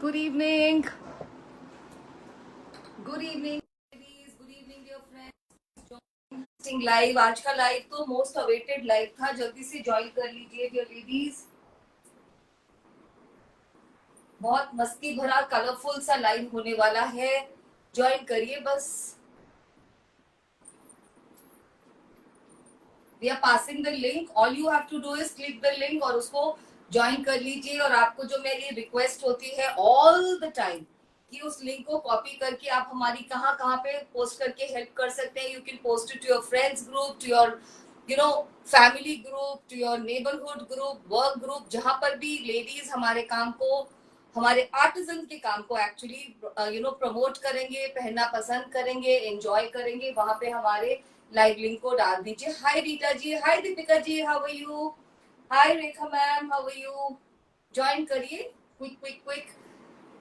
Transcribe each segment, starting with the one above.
Good evening. Good evening, ladies. Good evening, dear friends. Live आज का live तो most awaited live था, जल्दी से ज्वाइन कर लीजिए डियर लेडीज। बहुत मस्ती भरा कलरफुल सा लाइव होने वाला है, ज्वाइन करिए बस। We are passing the link, all you have to do is click the link और उसको ज्वाइन कर लीजिए। और आपको जो मेरी रिक्वेस्ट होती है ऑल द टाइम कि उस लिंक को कॉपी करके आप हमारी कहाँ कहाँ पे पोस्ट करके हेल्प कर सकते हैं। You can post it to your friends group, to your family group, to your neighbourhood group, work group, जहां पर भी लेडीज हमारे काम को, हमारे आर्टिजन के काम को एक्चुअली प्रमोट करेंगे, पहनना पसंद करेंगे, एंजॉय करेंगे, वहां पे हमारे लाइव लिंक को डाल दीजिए। Hi Rita ji, hi Deepika ji, how are you? Hi Rekha ma'am, how are you? Join करिए quick quick quick.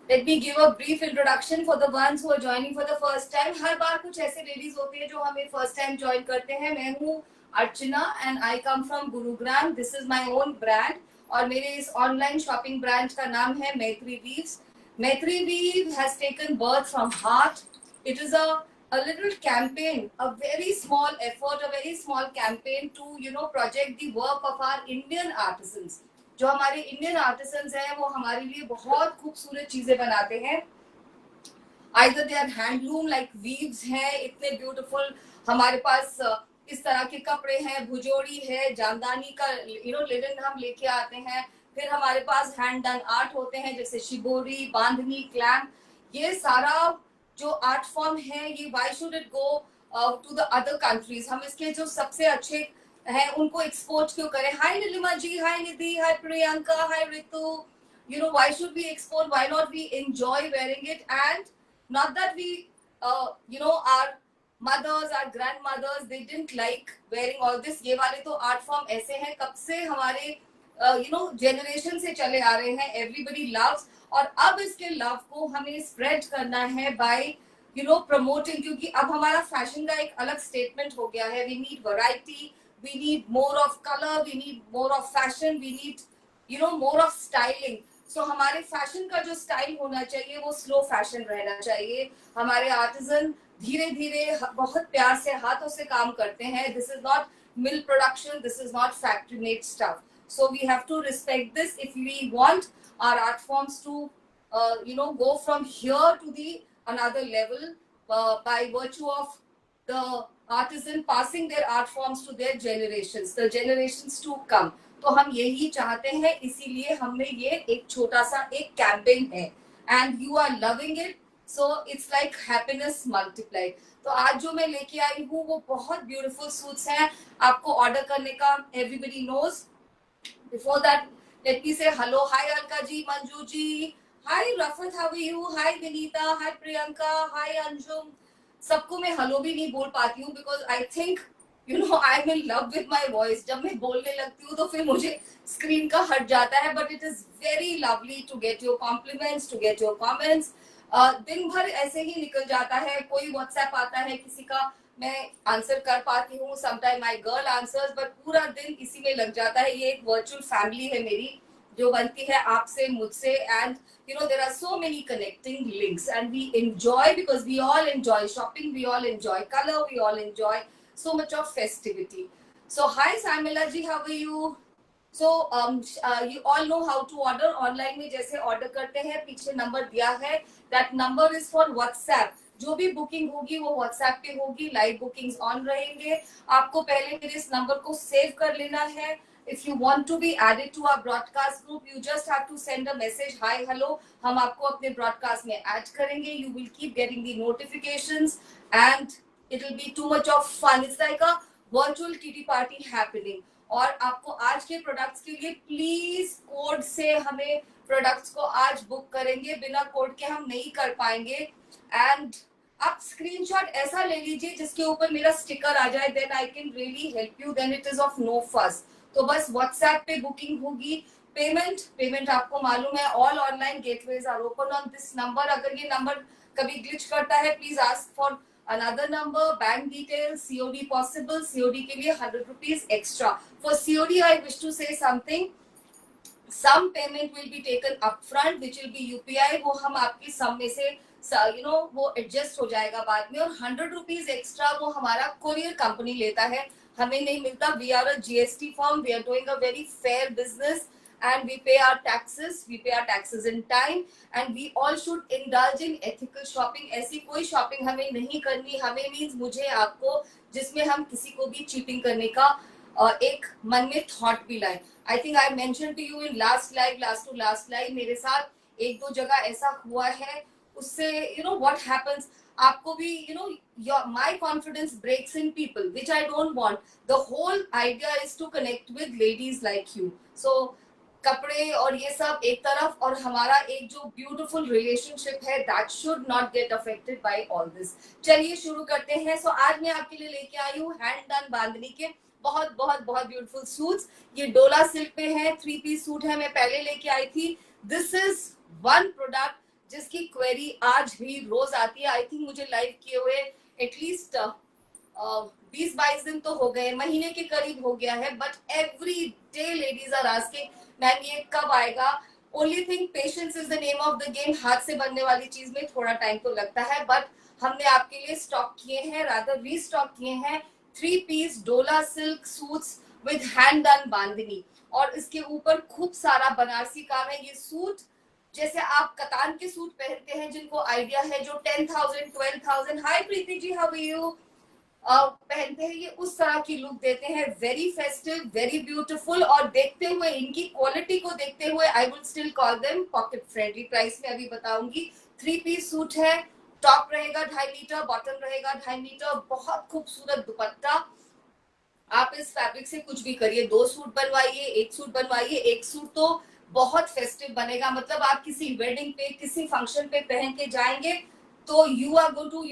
Let me give a brief introduction for the ones who are joining for the first time. हर बार कुछ ऐसे ladies होती है जो हमें first time join करते हैं। मैं हूँ Archana and I come from Gurugram. This is my own brand और मेरे इस ऑनलाइन शॉपिंग ब्रांच का नाम है Maitri weaves. Maitri weave has taken birth from heart. It is a little campaign, a very small effort, a very small campaign to project the work of our Indian artisans. जो हमारे Indian artisans हैं वो हमारे लिए बहुत खूबसूरत चीजें बनाते हैं। Either they are handloom like weaves हैं, इतने ब्यूटीफुल हमारे पास इस तरह के कपड़े हैं, भुजोड़ी है, जामदानी का लिनन हम लेके आते हैं। फिर हमारे पास हैंड डन आर्ट होते हैं जैसे शिबोरी, बांधनी, क्लैम। ये सारा जो आर्ट फॉर्म है ये why should it go to the other countries? हम इसके जो सबसे अच्छे हैं उनको एक्सपोर्ट क्यों करें? हाय नीलिमा जी, हाय निधि, हाय प्रियंका, हाय ऋतु। Why should we export? Why not we enjoy wearing it? And not that we our mothers, our grandmothers, they didn't like wearing all this. ये वाले तो आर्ट फॉर्म ऐसे हैं कब से हमारे जनरेशन से चले आ रहे हैं। एवरीबडी लव्स और अब इसके लव को हमें स्प्रेड करना है बाय प्रमोटिंग, क्योंकि अब हमारा फैशन का एक अलग स्टेटमेंट हो गया है। We need variety, we need more of color, we need more of fashion, we need more of styling. So हमारे फैशन का जो स्टाइल होना चाहिए वो स्लो फैशन रहना चाहिए। हमारे आर्टिजन धीरे धीरे बहुत प्यार से हाथों से काम करते हैं। This is not mill production, this is not factory made stuff. So we have to respect this if we want our art forms to go from here to the another level by virtue of the artisan passing their art forms to their generations, the generations to come. तो हम यही चाहते हैं, इसीलिए हमने ये एक छोटा सा एक कैंपेन है and you are loving it, so it's like happiness multiply. तो आज जो मैं लेके आई हूँ वो बहुत ब्यूटीफुल सूट्स हैं आपको ऑर्डर करने का। Everybody knows. Before that let me say hello, hi Alka ji, Manju ji, hi Rafat, how are you? Hi Vinita, hi Priyanka, hi Anjum. सबको मैं हेलो भी नहीं बोल पाती हूँ because I think I am in love with my voice. जब मैं बोलने लगती हूँ तो फिर मुझे स्क्रीन का हट जाता है। But it is very lovely to get your compliments, to get your comments. दिन भर ऐसे ही निकल जाता है। कोई व्हाट्सएप आता है किसी का, मैं आंसर कर पाती हूँ, sometime my girl answers, but पूरा दिन इसी में लग जाता है। ये एक वर्चुअल फैमिली है मेरी जो बनती है आपसे, मुझसे, and there are so many connecting links and we enjoy because we all enjoy shopping, we all enjoy color, we all enjoy so much of festivity. So hi Samila ji, how are you? So you all know how to order online में। जैसे order करते हैं पीछे number दिया है, that number is for WhatsApp। जो भी booking होगी वो WhatsApp पे होगी, लाइव बुकिंग्स ऑन रहेंगे। आपको पहले मेरे इस नंबर को सेव कर लेना है। If you want to be added to our broadcast group, you just have to send a message, hi, hello. हम आपको अपने broadcast में add करेंगे। You will keep getting the notifications and it will be too much of fun. It's like a virtual kitty party happening. और आपको आज के products के लिए प्लीज कोड से हमें प्रोडक्ट्स को आज बुक करेंगे, बिना कोड के हम नहीं कर पाएंगे। एंड आप स्क्रीनशॉट ऐसा ले लीजिए जिसके ऊपर मेरा स्टिकर आ जाए, then I can really help you, then it is of no fuss. तो बस व्हाट्सएप पे बुकिंग होगी। पेमेंट आपको मालूम है, all online gateways are open on this number. अगर ये नंबर कभी ग्लिच करता है please ask for another number, bank details, COD possible, COD के लिए 100 rupees extra. For COD I wish to say something. some payment will be taken upfront which will be UPI, वो हम आपकी सम में से वो एडजस्ट हो जाएगा बाद में, और 100 रुपीज एक्स्ट्रा वो हमारा कोरियर कंपनी लेता है, हमें नहीं मिलता. We are a GST form, we are doing a very fair business and we pay our taxes in time, and we all should indulge in ethical shopping. ऐसी कोई shopping हमें नहीं करनी, हमें मीन्स मुझे आपको, जिसमें हम किसी को भी चीटिंग करने का एक मन में थॉट भी लाए. I think I mention to you in last to last live, मेरे साथ एक दो जगह ऐसा हुआ है, उससे व्हाट हैपेंस, आपको भी your my confidence breaks in people which I don't want. The whole idea is to connect with ladies like you. So कपड़े और ये सब एक तरफ, और हमारा एक जो ब्यूटीफुल रिलेशनशिप है that should not get affected by all this. चलिए शुरू करते हैं. सो आज मैं आपके लिए लेके आई हूँ हैंड डन बांधनी के बहुत बहुत बहुत ब्यूटीफुल सूट्स. ये डोला सिल्क पे है, 3 पीस सूट है, मैं पहले लेके आई थी. दिस इज वन प्रोडक्ट जिसकी क्वेरी आज भी रोज आती है. आई थिंक मुझे लाइव किए हुए एटलीस्ट 20-22 दिन तो हो गए, महीने के करीब हो गया है, but every day ladies are asking ma'am ये कब आएगा. Only thing patience is the name of the game. हाथ से बनने वाली चीज में थोड़ा टाइम तो लगता है, बट हमने आपके लिए स्टॉक किए हैं, रादर रीस्टॉक किए हैं 3 piece Dola silk suits with hand done bandhani, और इसके ऊपर खूब सारा बनारसी काम है. ये सूट जैसे आप कतान के सूट पहनते हैं, जिनको आइडिया है, जो 10,000 12,000, हाय Preeti ji how are you, पहनते हैं, ये उस तरह की लुक देते हैं. वेरी फेस्टिव, वेरी ब्यूटीफुल, और देखते हुए इनकी क्वालिटी को देखते हुए I will still call them pocket friendly. Price में अभी बताऊंगी. 3 पीस सूट है, टॉप रहेगा 2.5 मीटर, बॉटम रहेगा 2.5 मीटर, बहुत खूबसूरत दुपट्टा. आप इस फैब्रिक से कुछ भी करिए, 2 सूट बनवाइए, 1 सूट बनवाइए, 1 सूट तो बहुत फेस्टिव बनेगा. मतलब आप किसी वेडिंग पे, किसी फंक्शन पे पहन के जाएंगे तो you are going to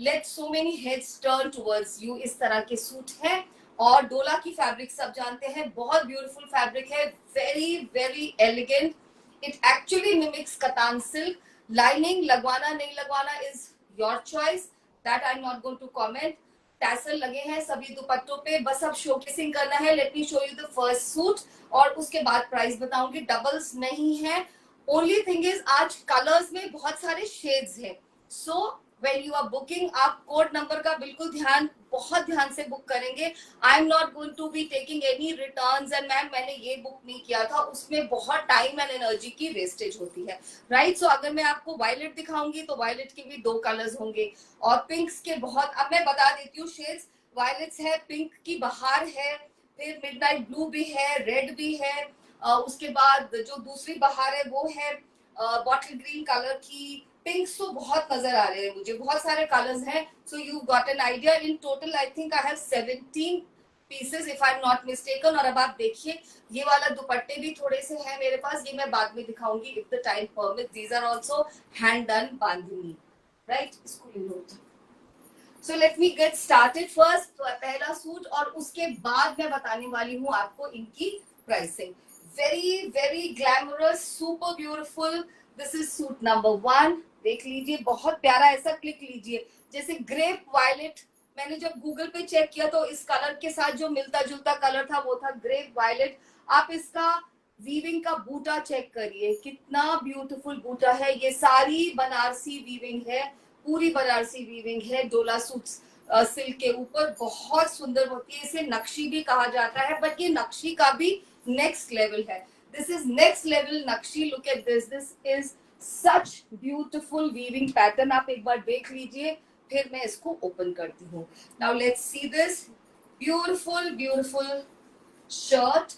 let so many heads turn towards you. इस तरह के सूट है, और डोला की फैब्रिक सब जानते हैं, बहुत ब्यूटीफुल फैब्रिक है, very very elegant. It actually mimics katan silk. Lining लगवाना नहीं लगवाना is your choice, that I am not going to comment. Tassel लगे हैं सभी दुपट्टों पे, बस अब शोकेसिंग करना है. Let me show you the first suit, और उसके बाद प्राइस बताऊंगी. डबल्स नहीं है. ओनली थिंग इज आज कलर्स में बहुत सारे शेड्स हैं. So when you are booking, आप कोड नंबर का बिल्कुल बहुत ध्यान से बुक करेंगे. I am not going to be taking any returns and ma'am मैंने ये बुक नहीं किया था, उसमें बहुत टाइम एंड एनर्जी की वेस्टेज होती है, राइट. सो अगर मैं आपको वायलेट दिखाऊंगी तो वायलेट के भी 2 कलर्स होंगे, और पिंक्स के बहुत, अब मैं बता देती हूँ शेड्स. वायलेट्स है, पिंक की बहार है, फिर मिडनाइट ब्लू भी है, रेड भी है, उसके बाद जो दूसरी बहार है वो है बॉटल ग्रीन कलर की. पिंक्स तो बहुत नजर आ रहे हैं मुझे, बहुत सारे कलर्स हैं. So you got an idea. In total I think I have 17 pieces if I am not mistaken. और अब आप देखिए ये वाला दुपट्टे भी थोड़े से हैं मेरे पास, ये मैं बाद में दिखाऊंगी if the time permit. These are also hand done bandhani, right. इसको ले लो. So let me get started. First पहला सूट, और उसके बाद मैं बताने वाली हूँ आपको इनकी pricing. Very very glamorous, super beautiful. This is suit number 1. देख लीजिए, बहुत प्यारा, ऐसा क्लिक लीजिए जैसे ग्रेप वायलेट. मैंने जब गूगल पे चेक किया तो इस कलर के साथ जो मिलता जुलता कलर था वो था ग्रेप वायलेट. आप इसका वीविंग का बूटा चेक करिए, कितना ब्यूटीफुल बूटा है. ये सारी बनारसी वीविंग है, पूरी बनारसी वीविंग है डोला सूट्स सिल्क के ऊपर. बहुत सुंदर होती है, इसे नक्शी भी कहा जाता है, बट ये नक्शी का भी नेक्स्ट लेवल है. This is next level नक्शी. Look at this, this is such beautiful weaving pattern. आप एक बार देख लीजिए, फिर मैं इसको ओपन करती हूँ. Now let's see this beautiful beautiful shirt.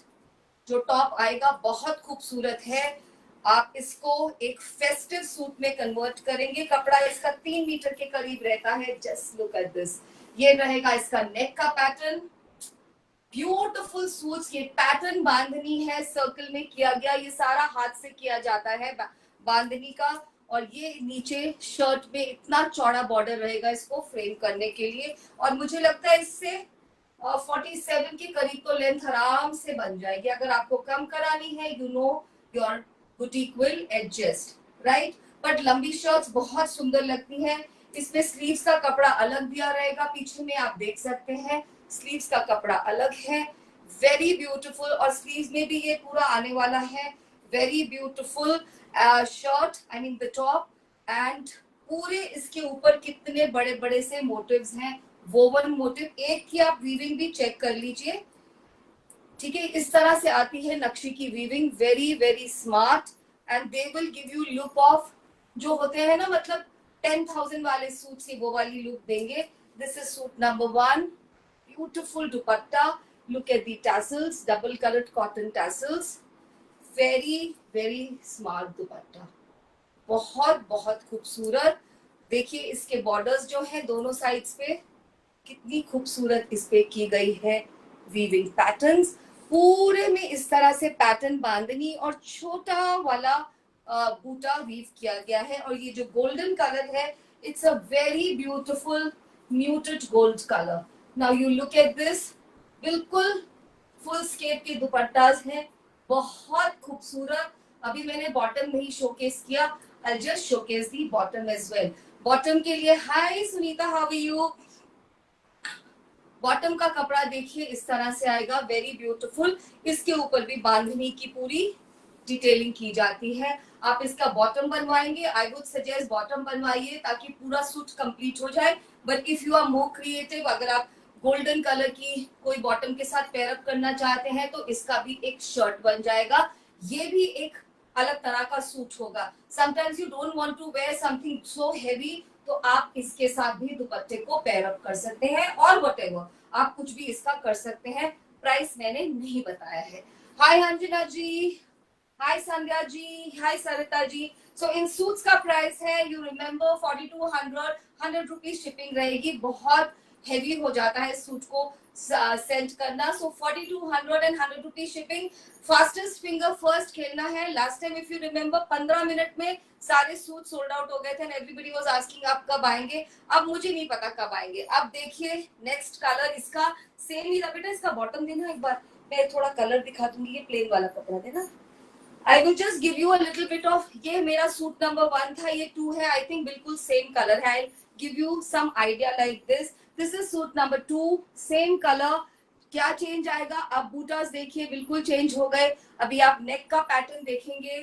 जो टॉप आएगा बहुत खूबसूरत है. आप इसको एक फेस्टिव सूट में कन्वर्ट करेंगे. कपड़ा इसका 3 मीटर के करीब रहता है. Just look at this. ये रहेगा इसका नेक का पैटर्न. Beautiful suits. ये पैटर्न बांधनी है, सर्कल में किया गया, ये सारा हाथ से किया जाता है बांधनी का. और ये नीचे शर्ट में इतना चौड़ा बॉर्डर रहेगा इसको फ्रेम करने के लिए. और मुझे लगता है इससे 47 के करीब तो लेंथ आराम से बन जाएगी. अगर आपको कम करानी है, you know your boutique will adjust, right. But लंबी शर्ट्स बहुत सुंदर लगती हैं. इसमें स्लीव्स का कपड़ा अलग दिया रहेगा, पीछे में आप देख सकते हैं स्लीव्स का कपड़ा अलग है. Very beautiful. और स्लीव्स में भी ये पूरा आने वाला है, very beautiful shirt, I mean the top. And पूरे इसके ऊपर कितने बड़े बड़े से मोटिव्स हैं, वोवन मोटिव। एक की आप वीविंग भी चेक कर लीजिए, ठीक है, इस तरह से आती है नक्शी की weaving, very very smart. And they will give you look of, जो होते हैं ना मतलब 10,000 वाले सूट से वो वाली लुक देंगे। This is suit number 1, beautiful dupatta, look at the tassels, double coloured cotton tassels, very very smart दुपट्टा, बहुत बहुत खूबसूरत। देखिए इसके बॉर्डर्स जो है दोनों साइड्स पे, कितनी खूबसूरत इस पे की गई है वीविंग पैटर्न्स। पूरे में इस तरह से पैटर्न बांधनी और छोटा वाला बूटा वीव किया गया है। और ये जो गोल्डन कलर है, it's a very beautiful muted gold colour. Now you look at this, बिल्कुल फुल स्केप के दुपट्टास हैं, बहुत खूबसूरत। अभी मैंने बॉटम नहीं शोकेस किया, I just showcase the bottom as well. Bottom के लिए hi Sunita, how are you. Bottom का कपड़ा देखिए इस तरह से आएगा, वेरी ब्यूटीफुल। इसके ऊपर भी बांधनी की पूरी डिटेलिंग की जाती है। आप इसका बॉटम बनवाएंगे, आई वुड सजेस्ट बॉटम बनवाइए ताकि पूरा सूट कंप्लीट हो जाए। But if you are more creative, अगर आप गोल्डन कलर की कोई बॉटम के साथ पेयरअप करना चाहते हैं तो इसका भी एक शर्ट बन जाएगा। ये भी एक अलग तरह का सूट होगा। Sometimes you don't want to wear something so heavy, तो आप इसके साथ भी दुपट्टे को पेयरअप कर सकते हैं, और व्हाटएवर आप कुछ भी इसका कर सकते हैं। प्राइस मैंने नहीं बताया है। हाय अंजना जी, हाय संध्या जी, हाय सरिता जी। सो इन सूट्स का प्राइस है, यू रिमेम्बर 4200, 100 रुपीज शिपिंग रहेगी। बहुत हेवी हो जाता है सूट को सेंड करना। सो 4200 and 100 rupees shipping. Fastest finger first खेलना है। Last time if you remember 15 minute में सारे सूट सोल्ड आउट हो गए थे एंड एवरीबडी वाज आस्किंग आप कब आएंगे। अब मुझे नहीं पता कब आएंगे। अब देखिए नेक्स्ट कलर इसका सेम ही था। बेटा इसका बॉटम देना एक बार, मैं थोड़ा कलर दिखा दूंगी। ये प्लेन वाला कपड़ा देना। I will just give you a little bit of, ये मेरा सूट नंबर 1 था, ये 2 है, आई थिंक बिल्कुल सेम कलर है। I give you some idea like this. This is suit number 2, same colour. क्या चेंज आएगा, अब बूटास देखिए बिल्कुल चेंज हो गए। अभी आप नेक का पैटर्न देखेंगे।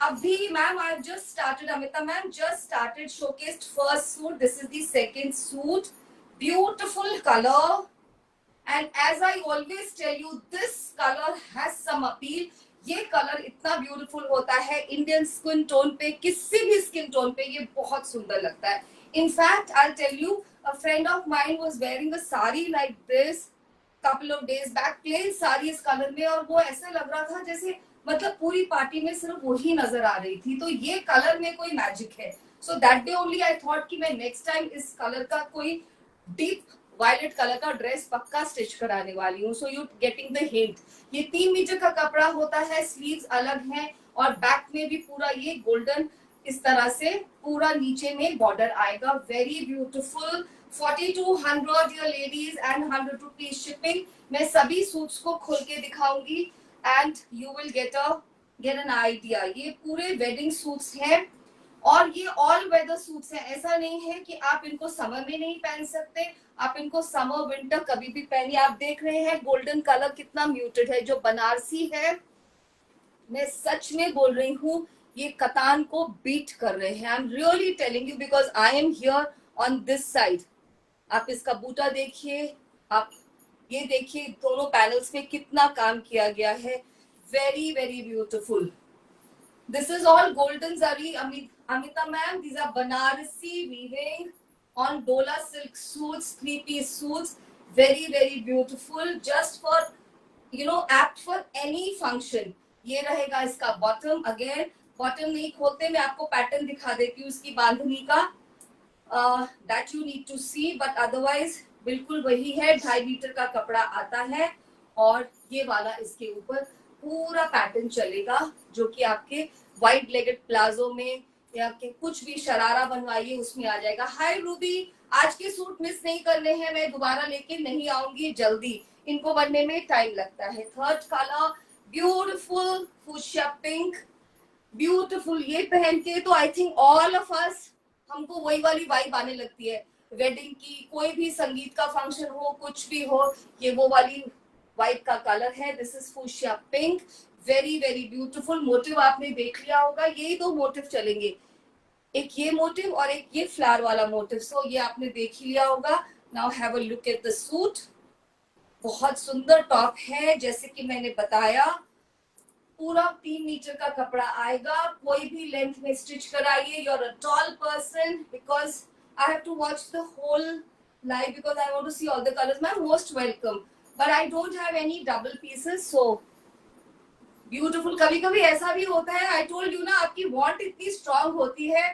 अभी ma'am I just started, Amita ma'am just started showcased first suit, this is the second suit, beautiful colour. And as I always tell you, this color has some appeal. ये कलर इतना beautiful होता है Indian skin tone पे, किसी भी skin tone पे ये बहुत सुंदर लगता है। In fact I tell you, a friend of mine was wearing a sari like this couple of days back, plain sari इस कलर में, और वो ऐसा लग रहा था जैसे मतलब पूरी पार्टी में सिर्फ वही नजर आ रही थी। तो ये कलर में कोई मैजिक है। So that day only I thought कि मैं नेक्स्ट टाइम इस कलर का कोई डीप वायलेट कलर का ड्रेस पक्का स्टिच कराने वाली हूँ। So you getting the hint. ये 3 मीटर का कपड़ा होता है, स्लीव्स अलग हैं, और बैक में भी पूरा ये गोल्डन इस तरह से पूरा नीचे में बॉर्डर आएगा, very beautiful. 4200 dear ladies and 100 rupees shipping. मैं सभी सूट्स को खोल के दिखाऊंगी and you will get an idea. ये पूरे वेडिंग सूट्स हैं और ये ऑल वेदर सूट्स हैं। ऐसा नहीं है कि आप इनको समर में नहीं पहन सकते, आप इनको समर विंटर कभी भी पहनिए। आप देख रहे हैं गोल्डन कलर कितना म्यूटेड है, जो बनारसी है, मैं सच में बोल रही हूँ, ये कतान को बीट कर रहे हैं। I am really telling you because I am here on this side. आप इसका बूटा देखिए, आप ये देखिए दोनों पैनल्स में कितना काम किया गया है, very very beautiful. This is all golden zari, Amita ma'am. These are Banarasi weaving on Dola silk suits, 3-piece suits. Very, very beautiful. Just for, apt for any function. ये रहेगा इसका बॉटम। अगेन बॉटम नहीं खोलते, मैं आपको pattern दिखा देती हूँ इसकी बांधनी का, that you need to see. But otherwise बिल्कुल वही है, 2.5 मीटर का कपड़ा आता है और ये वाला इसके ऊपर पूरा पैटर्न चलेगा, जो कि आपके वाइड लेगेड प्लाजो में या के कुछ भी शरारा बनवाइए उसमें आ जाएगा। हाय रूबी, आज के सूट मिस नहीं करने हैं, मैं दोबारा लेके नहीं आऊंगी जल्दी, इनको बनने में टाइम लगता है। Third colour beautiful fuchsia pink, beautiful. ये पहन के तो I think all of us, हमको वही वाली वाइब आने लगती है वेडिंग की। कोई भी संगीत का फंक्शन हो, कुछ भी हो, ये वो वाली व्हाइट का कलर है, this is fuchsia pink, very very beautiful. Motive आपने देख लिया होगा, यही दो मोटिव चलेंगे, एक ये मोटिव और एक ये फ्लावर वाला मोटिव। सो ये आपने देख ही लिया होगा। Now have a look at the suit. बहुत सुंदर टॉप है, जैसे कि मैंने बताया पूरा 3 मीटर का कपड़ा आएगा, कोई भी लेंथ में स्टिच कराइए। You are a tall person, because I have to watch the whole live because I want to see all the colours. Ma'am most welcome, but I don't have any double pieces, so beautiful. कभी कभी ऐसा भी होता है, I told you ना, आपकी want इतनी strong होती है,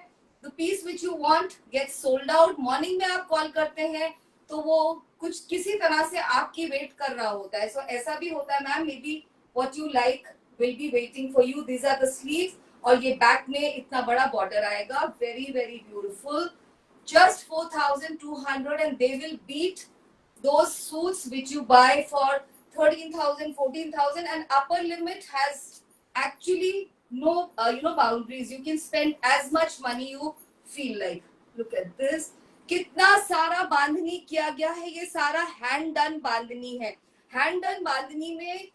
the piece which you want get sold out. Morning में आप कॉल करते हैं तो वो कुछ किसी तरह से आपकी वेट कर रहा होता है। सो ऐसा भी होता है ma'am, maybe what you like will be waiting for you. These are the sleeves, और ये बैक में इतना बड़ा बॉर्डर आएगा, very very beautiful. just 4,200 and they will beat those suits which you buy for 13,000, 14,000, and upper limit has actually no boundaries. You can spend as much money you feel like. Look at this. कितना सारा बांधनी किया गया है, ये सारा hand done bandhani है। Hand done बांधनी में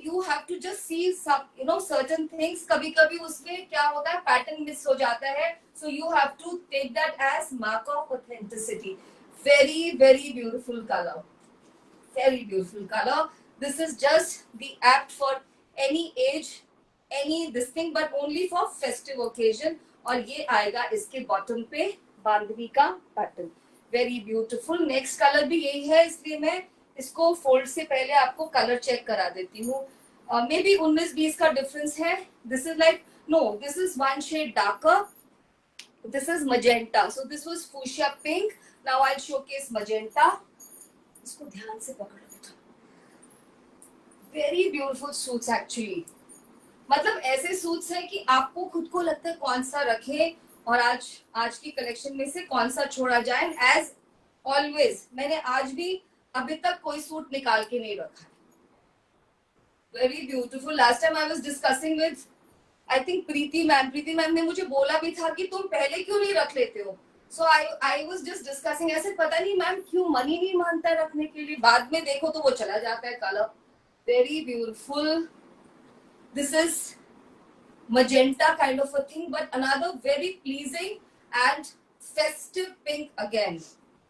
you have to just see some certain things, कभी कभी उसमें क्या होता है, पैटर्न मिस हो जाता है, so you have to take that as mark of authenticity. Very very beautiful color, very beautiful color. This is just the apt for any age, any this thing, but only for festive occasion. और ये आएगा इसके bottom पे बांधनी का pattern, very beautiful. Next colour भी यही है, इसलिए मैं इसको फोल्ड से पहले आपको कलर चेक करा देती हूँ। मे बी 19-20 का डिफरेंस है। This is like, no, this is one shade darker, this is magenta. So this was fuchsia pink, now I showcase magenta. इसको ध्यान से पकड़ो बेटा। वेरी ब्यूटीफुल सूट्स एक्चुअली, मतलब ऐसे सूट्स हैं कि आपको खुद को लगता है कौन सा रखें और आज की कलेक्शन में से कौन सा छोड़ा जाए। एज ऑलवेज मैंने आज भी अभी तक कोई सूट निकाल के नहीं रखा। Very beautiful. Last time I was discussing with I think Preeti ma'am ने मुझे बोला भी था कि तुम पहले क्यों नहीं रख लेते हो। सो आई वाज जस्ट डिस्कसिंग, ऐसे पता नहीं मैम क्यों मनी नहीं मानता है रखने के लिए, बाद में देखो तो वो चला जाता है colour. Very beautiful. This is magenta kind of a thing, but another very pleasing and festive pink again,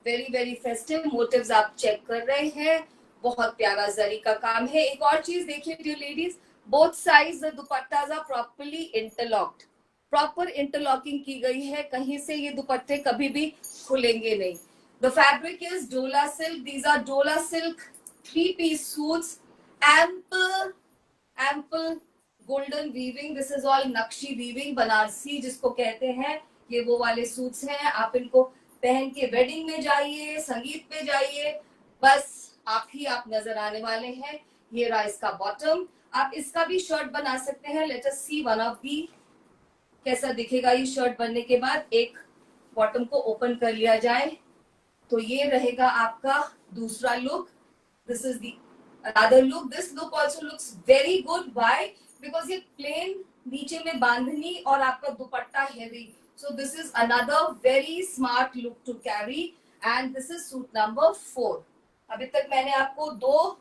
very very festive। motives आप चेक कर रहे हैं, बहुत प्यारा जरी का काम है। एक और चीज देखिए dear ladies, both sides the dupattas are properly interlocked, proper interlocking की गई है, कहीं से ये दुपट्टे कभी भी खुलेंगे नहीं। the fabric is dola silk, these are dola silk 3-piece suits, ample golden weaving, this is all नक्शी weaving, Banarasi जिसको कहते हैं। ये वो वाले सूट्स हैं, आप इनको पहन के वेडिंग में जाइए, संगीत में जाइए, बस आप ही आप नजर आने वाले हैं। ये रहा इसका बॉटम, आप इसका भी शर्ट बना सकते हैं। Let us see one of the कैसा दिखेगा ये शर्ट बनने के बाद। एक बॉटम को ओपन कर लिया जाए तो ये रहेगा आपका दूसरा look. This is the other look. This look also looks very good, by because ये प्लेन नीचे में बांधनी और आपका dupatta heavy, so this is another very smart look to carry. And this is suit number 4। अभी तक मैंने आपको 2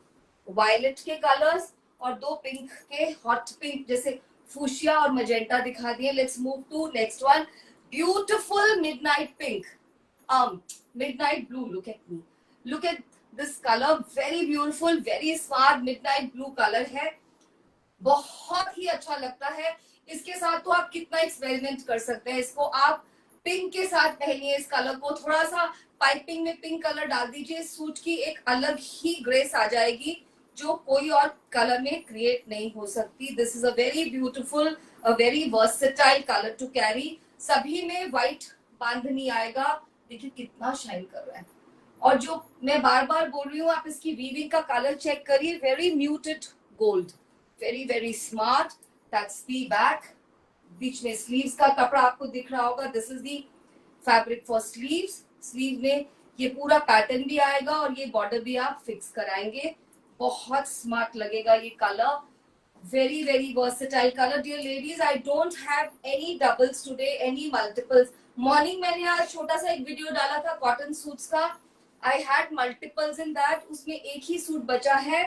वायलेट के कलर्स और 2 पिंक के, हॉट पिंक जैसे फूशिया और मजेंटा दिखा दिए। Let's move to next one, beautiful midnight pink, midnight blue. Look at this color, very beautiful, very smart midnight blue color है, बहुत ही अच्छा लगता है। इसके साथ तो आप कितना एक्सपेरिमेंट कर सकते हैं। इसको आप पिंक के साथ पहनिए, इस कलर को थोड़ा सा पाइपिंग में पिंक कलर डाल दीजिए, सूट की एक अलग ही ग्रेस आ जाएगी जो कोई और कलर में क्रिएट नहीं हो सकती। This is a very beautiful, a very versatile colour to carry. सभी में व्हाइट बांधनी आएगा, देखिए कितना शाइन कर रहा है। और जो मैं बार बार बोल रही हूँ, आप इसकी वीविंग का कलर चेक करिए, very muted gold, very very smart. That's the back. बीच में स्लीव्स का कपड़ा आपको दिख रहा होगा, this is the fabric for sleeves. Sleeve में ये पूरा पैटर्न भी आएगा और ये बॉर्डर भी आप फिक्स कराएंगे, बहुत स्मार्ट लगेगा ये colour. Very very versatile colour dear ladies. I don't have any doubles today, any multiples. Morning मैंने आज छोटा सा एक वीडियो डाला था कॉटन सूट्स का, I had multiples in that, उसमें एक ही सूट बचा है,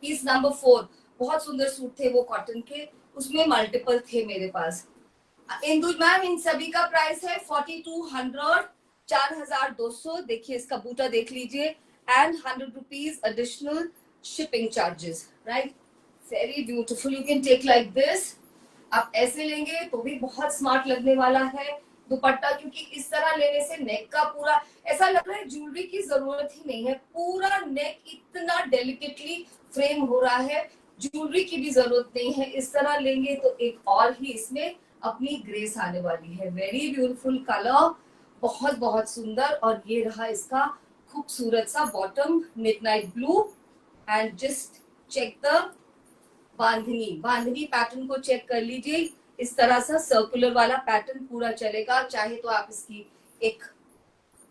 पीस नंबर 4। बहुत सुंदर सूट थे वो कॉटन के, उसमें मल्टीपल थे मेरे पास। इंदु मैम इन सभी का प्राइस है 4200, 4200। देखिए इसका बूटा देख लीजिए, and 100 rupees additional shipping charges, right. Very beautiful, you can take like this. आप ऐसे लेंगे तो भी बहुत स्मार्ट लगने वाला है दुपट्टा, क्योंकि इस तरह लेने से नेक का पूरा ऐसा लग रहा है ज्वेलरी की जरूरत ही नहीं है, पूरा नेक इतना डेलिकेटली फ्रेम हो रहा है, ज्वेलरी की भी जरूरत नहीं है। इस तरह लेंगे तो एक और ही इसमें अपनी ग्रेस आने वाली है। वेरी ब्यूटीफुल कलर, बहुत बहुत सुंदर। और ये रहा इसका खूबसूरत सा bottom, midnight blue. And just check the bandhani pattern को चेक कर लीजिए। इस तरह सा सर्कुलर वाला पैटर्न पूरा चलेगा, चाहे तो आप इसकी एक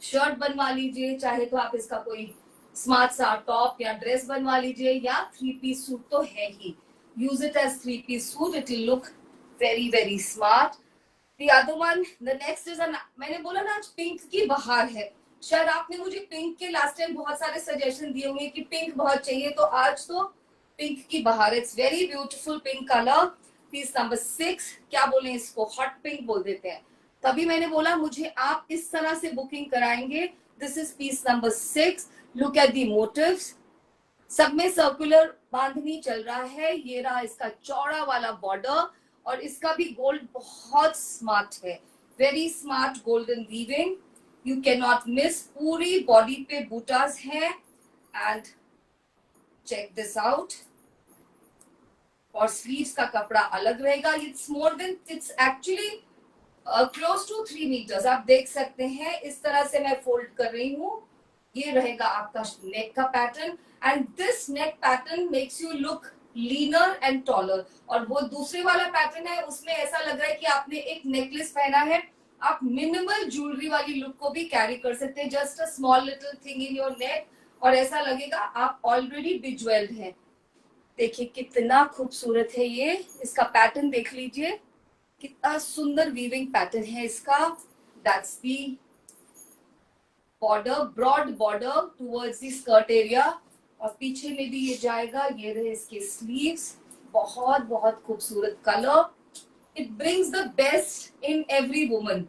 शर्ट बनवा लीजिए, चाहे तो आप इसका कोई स्मार्ट सा टॉप या ड्रेस बनवा लीजिए, या 3 पीस सूट तो है ही। Use it as 3 piece suit, it will look very very smart. The other one, the next is मैंने बोला ना आज पिंक की बहार है। शायद आपने मुझे पिंक के लास्ट टाइम बहुत सारे सजेशन दिए होंगे कि पिंक बहुत चाहिए, तो आज तो पिंक की बहार। It's very beautiful pink colour, piece number 6। क्या बोले इसको, हॉट पिंक बोल देते हैं। तभी मैंने बोला मुझे आप इस तरह से बुकिंग कराएंगे। This is piece number 6। Look at the motifs, सब में सर्कुलर बांधनी चल रहा है। ये रहा इसका चौड़ा वाला बॉर्डर, और इसका भी गोल्ड बहुत स्मार्ट है, very smart golden weaving, you can not miss. पूरी बॉडी पे बूटास हैं, एंड चेक दिस आउट। और स्लीव्स का कपड़ा अलग रहेगा। It's more than, it's actually close to 3 metres. आप देख सकते हैं इस तरह से मैं फोल्ड कर रही हूँ। ये रहेगा आपका नेक का pattern, and this neck pattern makes you look linear and taller. और वो दूसरे वाला पैटर्न है, उसमें ऐसा लग रहा है कि आपने एक नेकलेस पहना है। आप मिनिमल ज्वेलरी वाली लुक को भी कैरी कर सकते हैं, just a small little thing in your neck, और ऐसा लगेगा आप ऑलरेडी बिज्वेल्ड हैं। देखिए कितना खूबसूरत है ये, इसका पैटर्न देख लीजिए, कितना सुंदर वीविंग पैटर्न है इसका। That's the border, broad border towards the skirt area, और पीछे में भी ये जाएगा। ये रहे इसके स्लीव्स, बहुत बहुत खूबसूरत colour. It brings the best in every woman.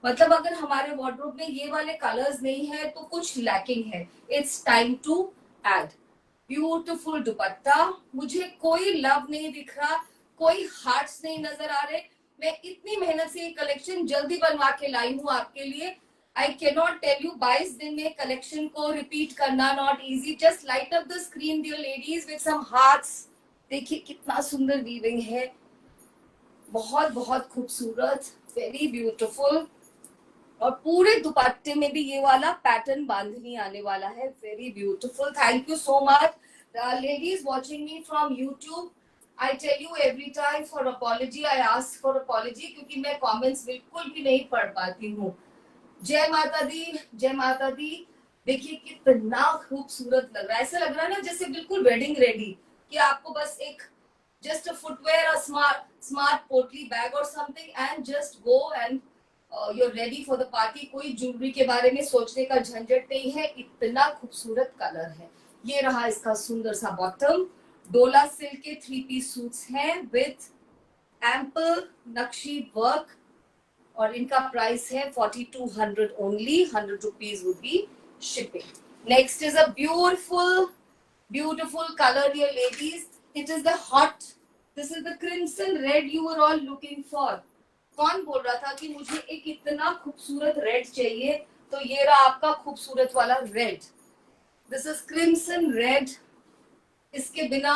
मतलब अगर हमारे वार्डरोब में ये वाले कलर्स नहीं है तो कुछ लैकिंग है। It's time to add. Beautiful dupatta, मुझे कोई लव नहीं दिख रहा, कोई हार्ट्स नहीं नजर आ रहे। मैं इतनी मेहनत से ये कलेक्शन जल्दी बनवा के लाई हूँ आपके लिए। I can not tell you, 22 दिन में कलेक्शन को रिपीट करना not easy. Just light up the screen dear ladies with some hearts. देखिए कितना सुंदर वीविंग है, बहुत बहुत खूबसूरत, वेरी ब्यूटीफुल। और पूरे दुपट्टे में भी ये वाला पैटर्न बांधनी आने वाला है, very beautiful. Thank you so much ladies watching me from YouTube. I tell you every time for apology, I ask for apology, क्योंकि मैं कमेंट्स बिल्कुल भी नहीं पढ़ पाती हूँ। जय माता दी, जय माता दी। देखिए कितना खूबसूरत लग रहा है, ऐसा लग रहा है ना जैसे बिल्कुल वेडिंग रेडी, कि आपको बस एक just a footwear, a smart पोटली बैग और something, and just go and you're ready for the party। कोई ज्वेलरी के बारे में सोचने का झंझट नहीं है, इतना खूबसूरत कलर है। ये रहा इसका सुंदर सा बॉटम, डोला सिल्क के 3 पीस सूट्स हैं विथ एम्पल नक्शी वर्क, और इनका प्राइस है 4200 only, 100 rupees would be shipping. Next is a beautiful color dear ladies, it is the hot, this is the crimson red you were all looking for। कौन बोल रहा था कि मुझे एक इतना खूबसूरत रेड चाहिए, तो ये रहा आपका खूबसूरत वाला red. This is crimson red. इसके बिना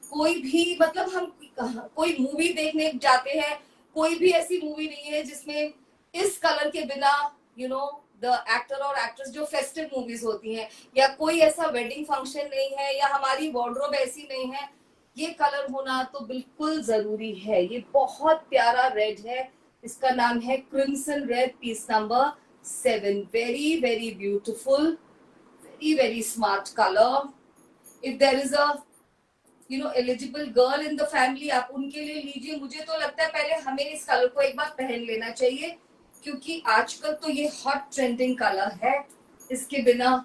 कोई भी, मतलब हम कोई मूवी देखने जाते हैं, कोई भी ऐसी मूवी नहीं है जिसमें इस कलर के बिना यू नो द एक्टर और एक्ट्रेस, जो फेस्टिव मूवीज होती हैं, या कोई ऐसा वेडिंग फंक्शन नहीं है, या हमारी वार्डरोब ऐसी नहीं है, ये कलर होना तो बिल्कुल जरूरी है। ये बहुत प्यारा रेड है, इसका नाम है crimson red, piece number 7। Very very beautiful, very very smart colour. If there is a eligible girl in the family, आप उनके लिए लीजिए। मुझे तो लगता है पहले हमें इस कलर को एक बार पहन लेना चाहिए, क्योंकि आजकल तो ये हॉट ट्रेंडिंग कलर है। इसके बिना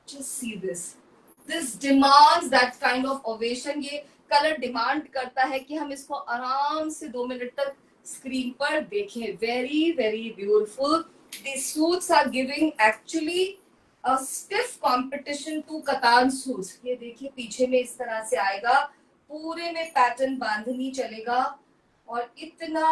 just see this demands that kind of ovation. ये कलर डिमांड करता है कि हम इसको आराम से 2 मिनट तक स्क्रीन पर देखें. Very very beautiful. These suits are giving actually a stiff competition to कतान suits. ये देखिए पीछे में इस तरह से आएगा, पूरे में पैटर्न बांधनी चलेगा और इतना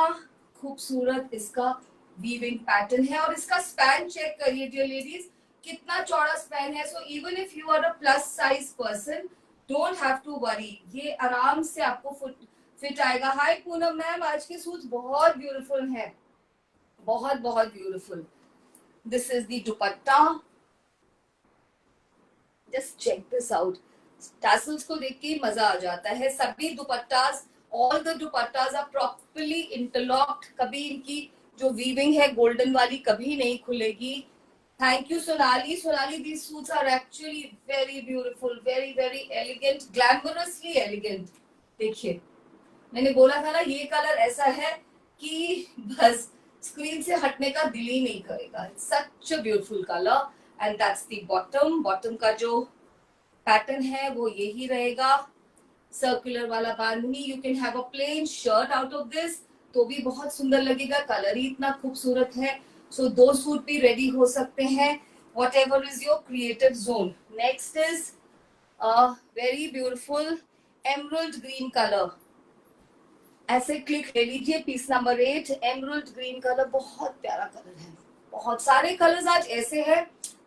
खूबसूरत इसका वीविंग पैटर्न है. और इसका स्पैन चेक करिए डियर लेडीज, कितना चौड़ा स्पैन है. So even if you are a plus size person, don't have to worry, ये आराम से आपको फिट आएगा. हाय पूनम मैम, आज के सूट्स बहुत ब्यूटीफुल हैं, बहुत बहुत beautiful. This is the dupatta. Just check this out. Tassels को देख के मजा आ जाता है. सभी dupattas, all the dupattas are properly interlocked. कभी इनकी जो वीविंग है गोल्डन वाली कभी नहीं खुलेगी. Thank you, Sonali. Sonali, these suits are actually very beautiful, very very elegant, glamorously elegant. देखिए, मैंने बोला था ना ये कलर ऐसा है कि बस स्क्रीन से हटने का दिल ही नहीं करेगा. Such a beautiful color, and that's the bottom. Bottom का जो पैटर्न है वो यही रहेगा, सर्कुलर वाला बांधनी. You can have a plain shirt out of this, तो भी बहुत सुंदर लगेगा. कलर ही इतना खूबसूरत है. So दो सूट भी रेडी हो सकते हैं. Whatever is your creative zone. Next is a very beautiful emerald green color. ऐसे क्लिक ले लीजिए. Piece number 8, emerald green color. बहुत प्यारा कलर है. बहुत सारे कलर्स आज ऐसे हैं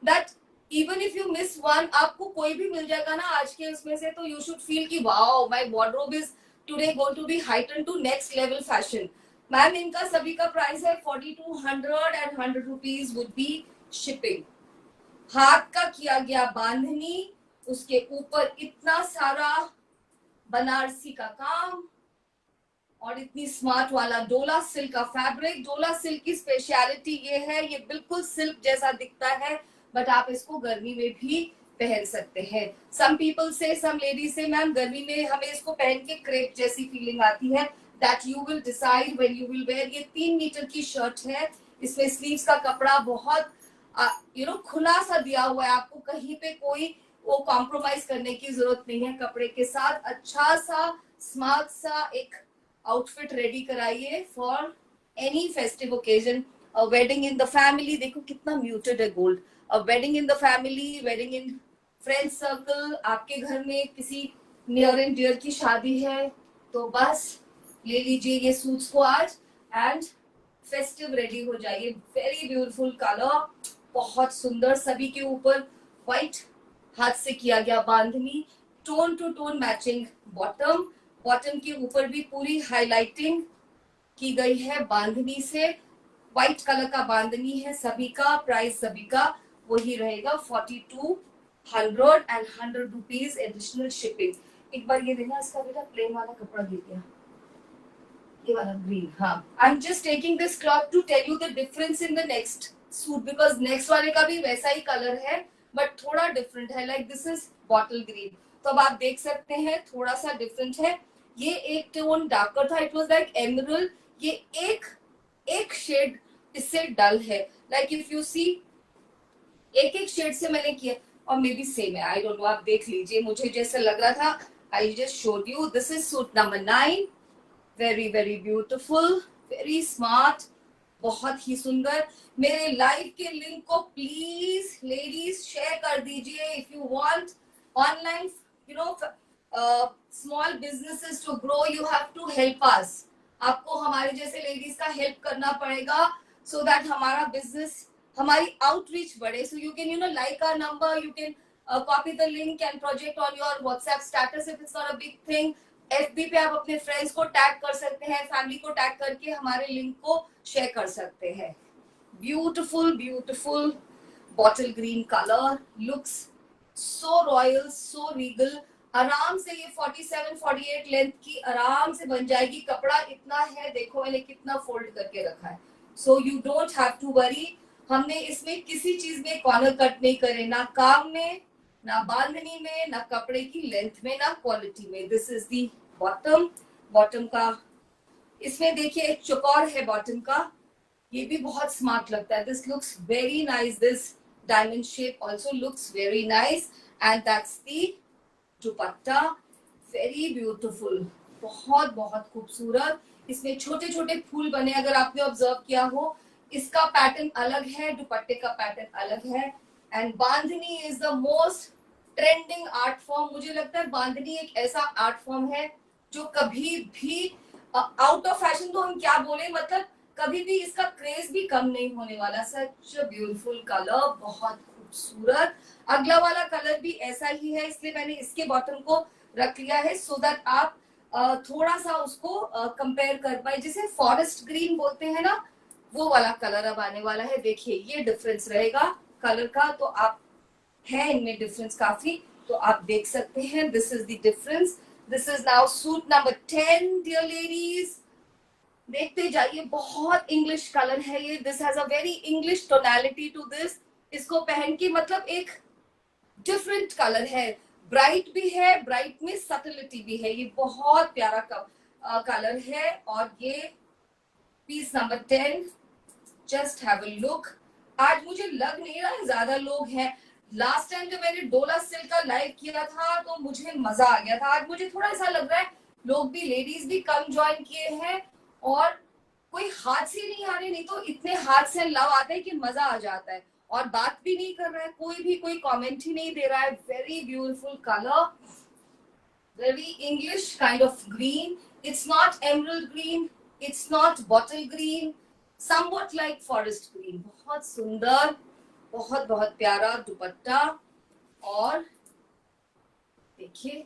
that even if you miss one, आपको कोई भी मिल जाएगा ना आज के उसमें से, तो you should feel कि wow, my wardrobe is today going to be heightened to next level fashion. Ma'am इनका सभी का प्राइस है 4200 and 100 rupees would be shipping. हाथ का किया गया बांधनी, उसके ऊपर इतना सारा बनारसी का काम और इतनी स्मार्ट वाला डोला सिल्क का फैब्रिक. डोला सिल्क की स्पेशलिटी ये है, ये बिल्कुल सिल्क जैसा दिखता है, बट आप इसको गर्मी में भी पहन सकते हैं. सम पीपल से, सम लेडीज से, मैम गर्मी में हमें इसको पहन के क्रेप जैसी फीलिंग आती है. That you will decide when you will wear. ये 3 मीटर की शर्ट है. इसमें स्लीव्स का कपड़ा बहुत खुला सा दिया हुआ है. आपको कहीं पे कोई वो कॉम्प्रोमाइज करने की जरूरत नहीं है. कपड़े के साथ अच्छा सा स्मार्ट सा एक आउटफिट रेडी कराइए for any festive occasion. Wedding in the family, देखो कितना म्यूटेड है gold. Wedding in the family, wedding in friend circle, आपके घर में किसी नियर एंड डियर की शादी है, तो बस ले लीजिए ये सूट्स को आज एंड फेस्टिव रेडी हो जाइए. वेरी ब्यूटीफुल कलर, बहुत सुंदर. सभी के ऊपर व्हाइट हाथ से किया गया bandhani, tone to tone matching bottom. Bottom के ऊपर भी पूरी हाईलाइटिंग की गई है बांधनी से. व्हाइट कलर का बांधनी है. सभी का प्राइस सभी का वही रहेगा 4200 and 100 rupees एडिशनल शिपिंग. एक बार ये देखना, इसका बेटा प्लेन वाला कपड़ा गिर गया, ये वाला ग्रीन. हाँ, I am just taking this cloth to tell you the difference in the next suit, because next वाले का भी वैसा ही कलर है बट थोड़ा डिफरेंट है. Like this is bottle green, तो अब आप देख सकते हैं थोड़ा सा डिफरेंट है. ये एक टोन डार्कर था, इट वाज लाइक एमरल्ड. ये एक शेड इससे डल है. लाइक इफ यू सी, एक शेड से मैंने किया और मे बी सेम है, आई डोंट नो. आप देख लीजिए, मुझे जैसे लग रहा था. I just showed you. This is suit number 9. Very very beautiful, very smart, बहुत ही सुंदर. मेरे लाइव के लिंक को प्लीज लेडीज शेयर कर दीजिए. If you want online small businesses to grow, you have to help us. आपको हमारे जैसे लेडीज का हेल्प करना पड़ेगा सो दैट हमारा बिजनेस, हमारी आउटरीच बढ़े. So you can like our number, you can copy the link and project on your WhatsApp status if it's not a big thing. FB पे आप अपने फ्रेंड्स को टैग कर सकते हैं, फैमिली को टैग करके हमारे लिंक को शेयर कर सकते हैं. Beautiful beautiful bottle green colour, looks so royal, so regal. आराम से ये 47-48 लेंथ की आराम से बन जाएगी. कपड़ा इतना है, देखो मैंने कितना फोल्ड करके रखा है. So you don't have to worry. हमने इसमें किसी चीज में कॉर्नर कट नहीं करे, ना काम में, ना बांधनी में, ना कपड़े की लेंथ में, ना क्वालिटी में. This is the bottom. Bottom का इसमें देखिए एक चौकोर है बॉटम का, ये भी बहुत स्मार्ट लगता है. This looks very nice. This diamond shape also looks very nice. And that's the dupatta, very beautiful, बहुत बहुत खूबसूरत. इसमें छोटे छोटे फूल बने, अगर आपने ऑब्जर्व किया हो. इसका पैटर्न अलग है, दुपट्टे का पैटर्न अलग है. And bandhani is the most trending art form. मुझे लगता है बांधनी एक ऐसा आर्ट फॉर्म है जो कभी भी आउट ऑफ फैशन तो हम क्या बोले, मतलब कभी भी इसका क्रेज भी कम नहीं होने वाला. सच ब्यूटीफुल कलर, बहुत खूबसूरत. अगला वाला कलर भी ऐसा ही है, इसलिए मैंने इसके बॉटम को रख लिया है सो दैट आप थोड़ा सा उसको कंपेयर कर पाए. जैसे फॉरेस्ट ग्रीन बोलते हैं ना, वो वाला कलर अब आने वाला है. देखिए ये डिफरेंस रहेगा कलर का, तो आप है इनमें डिफरेंस काफी, तो आप देख सकते हैं. This is the difference. This is now suit number 10 dear ladies. देखते जाइए, बहुत इंग्लिश कलर है ये. This has a very English tonality to this. इसको पहन के मतलब एक डिफरेंट कलर है, ब्राइट भी है, ब्राइट में सटलिटी भी है. ये बहुत प्यारा कलर है. और ये piece number 10, just have a look. आज मुझे लग नहीं रहा है ज्यादा लोग हैं. लास्ट टाइम जब मैंने डोला सिल्क का लाइव किया था तो मुझे मजा आ गया था. आज मुझे थोड़ा ऐसा लग रहा है लोग भी, लेडीज भी कम ज्वाइन किए हैं, और कोई हाथ से नहीं आ रहे. नहीं तो इतने हाथ से लव आते हैं कि मजा आ जाता है. और बात भी नहीं कर रहा है कोई भी, कोई कमेंट ही नहीं दे रहा है. Very beautiful colour, very English kind of green. It's not emerald green, it's not bottle green, somewhat like forest green. बहुत सुंदर, बहुत बहुत प्यारा दुपट्टा. और देखिए,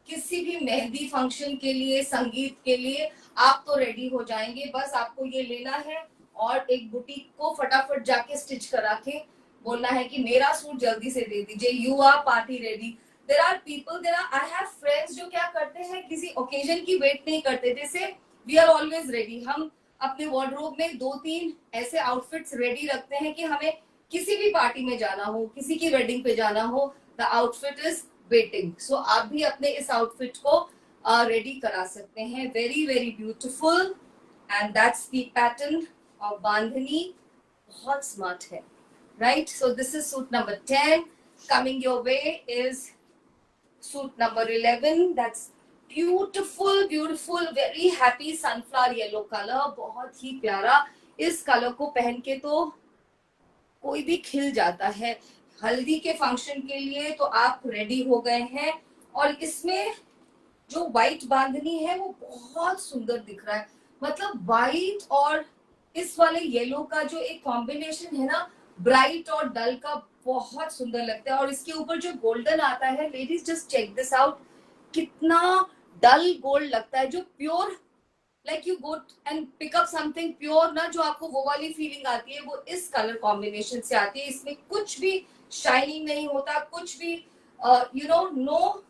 किसी भी मेहंदी फंक्शन के लिए, संगीत के लिए आप तो रेडी हो जाएंगे. बस आपको ये लेना है और एक बुटीक को फटाफट जाके स्टिच करा के बोलना है कि मेरा सूट जल्दी से दे दीजिए. You are party ready. There are people, there are, I have friends जो क्या करते हैं, किसी ओकेजन की वेट नहीं करते. जैसे वी आर ऑलवेज रेडी. हम अपने वार्डरोब में 2-3 ऐसे आउटफिट्स रेडी रखते हैं कि हमें किसी भी पार्टी में जाना हो, किसी की वेडिंग पे जाना हो, द आउटफिट इज वेटिंग. सो आप भी अपने इस आउटफिट को रेडी करा सकते हैं. Very very beautiful. And that's the pattern of bandhani. बहुत स्मार्ट है, right? So this is suit number 10. Coming your way is suit number 11. That's beautiful beautiful, very happy sunflower yellow colour. बहुत ही प्यारा. इस कलर को पहन के तो कोई भी खिल जाता है. हल्दी के फंक्शन के लिए तो आप रेडी हो गए हैं. और इसमें जो व्हाइट बांधनी है वो बहुत सुंदर दिख रहा है. मतलब व्हाइट और इस वाले येलो का जो एक कॉम्बिनेशन है ना, ब्राइट और डल का, बहुत सुंदर लगता है. और इसके ऊपर जो गोल्डन आता है, ladies just check this out, कितना डल गोल्ड लगता है. जो pure, like you go and pick up something pure ना, जो आपको वो वाली फीलिंग आती है, वो इस कलर कॉम्बिनेशन से आती है. इसमें कुछ भी शाइनिंग नहीं होता, कुछ भी you know, no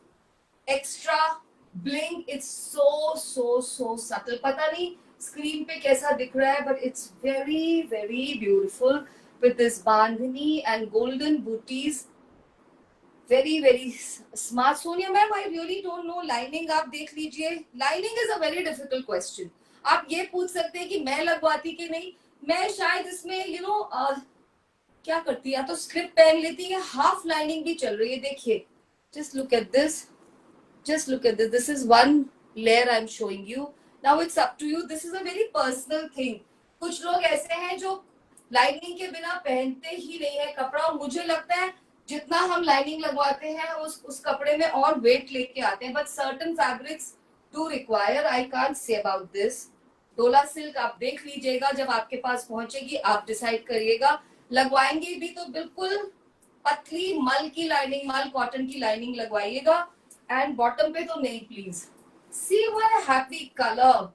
extra bling. It's so so so subtle. पता नहीं स्क्रीन पे कैसा दिख रहा है, but it's very very beautiful with this bandhani and golden booties. Very very smart. Sonia ma'am, I really don't know lining. आप देख लीजिए. Lining is a very difficult question. आप ये पूछ सकते हैं कि मैं लगवाती कि नहीं. मैं शायद इसमें यू नो क्या करती, या तो स्ट्रिप पहन लेती है, हाफ लाइनिंग भी चल रही है. देखिए, just look at this, just look at this. This is one layer I'm showing you. Now it's up to you. This is a very personal thing. कुछ लोग ऐसे हैं जो लाइनिंग के बिना पहनते ही नहीं है कपड़ा. और मुझे लगता है जितना हम लाइनिंग लगवाते हैं उस कपड़े में और वेट लेके आते हैं. But certain fabrics do require. I can't say about this. डोला सिल्क आप देख लीजिएगा, जब आपके पास पहुंचेगी आप डिसाइड करिएगा. लगवाएंगे भी तो बिल्कुल पतली मल की लाइनिंग, मल कॉटन की लाइनिंग लगवाइएगा. एंड बॉटम पे तो नहीं please. See what happy colour,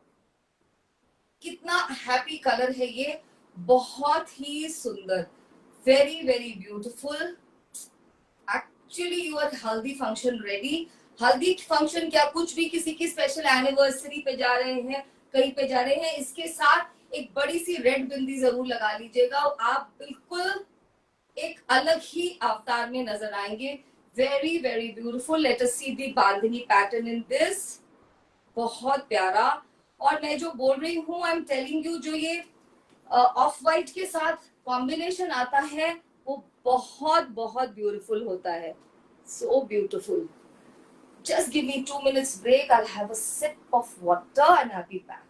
कितना हैप्पी कलर है ये. बहुत ही सुंदर, very very beautiful. Actually your haldi function ready. Haldi function क्या, कुछ भी, किसी की स्पेशल एनिवर्सरी पे जा रहे हैं, कहीं पे जा रहे हैं, इसके साथ एक बड़ी सी रेड बिंदी जरूर लगा लीजिएगा. आप बिल्कुल एक अलग ही अवतार में नजर आएंगे. Very very beautiful. Late us see the bandhani pattern in this. बहुत प्यारा. और मैं जो बोल रही हूँ, आई एम टेलिंग यू, जो ये ऑफ वाइट के साथ कॉम्बिनेशन आता है वो बहुत बहुत ब्यूटीफुल होता है, so beautiful. Just give me 2 minutes break. I'll have a sip of water and I'll be back.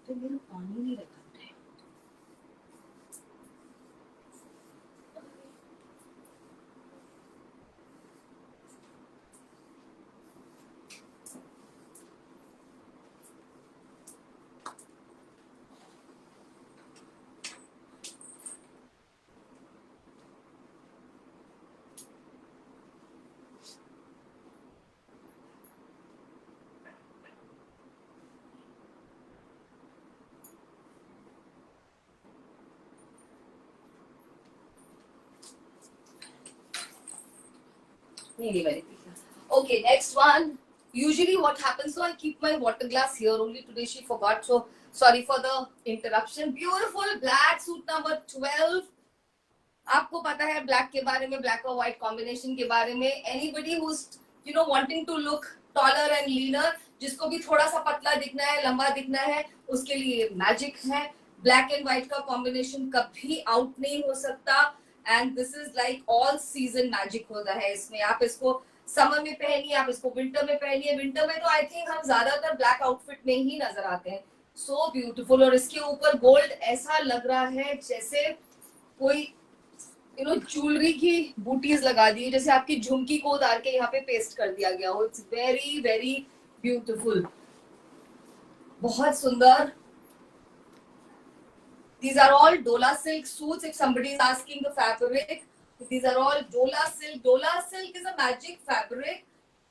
तो मेरा पानी नहीं रखा है। Okay, next one. Usually what happens, so I keep my water glass here. Only today she forgot. So sorry for the interruption. Beautiful black suit number 12. आपको पता है black के बारे में, ब्लैक और व्हाइट कॉम्बिनेशन के बारे में. Anybody who's wanting to look taller and leaner, जिसको भी थोड़ा सा पतला दिखना है, लंबा दिखना है, उसके लिए मैजिक है. ब्लैक एंड व्हाइट का कॉम्बिनेशन कभी आउट नहीं हो सकता. And this is like all season magic होता है इसमें. आप इसको समर में पहनिए, आप इसको विंटर में पहनिए. विंटर में तो आई थिंक हम ज्यादातर ब्लैक आउटफिट में ही नजर आते हैं. So beautiful. और इसके ऊपर गोल्ड ऐसा लग रहा है जैसे कोई ज्वेलरी की बूटीज लगा दी, जैसे आपकी झुमकी को उतार के यहाँ पे पेस्ट कर दिया गया हो. इट्स वेरी वेरी ब्यूटीफुल, बहुत सुंदर. These are all Dola silk suits. If somebody is asking the fabric, these are all Dola silk. Dola silk is a magic fabric.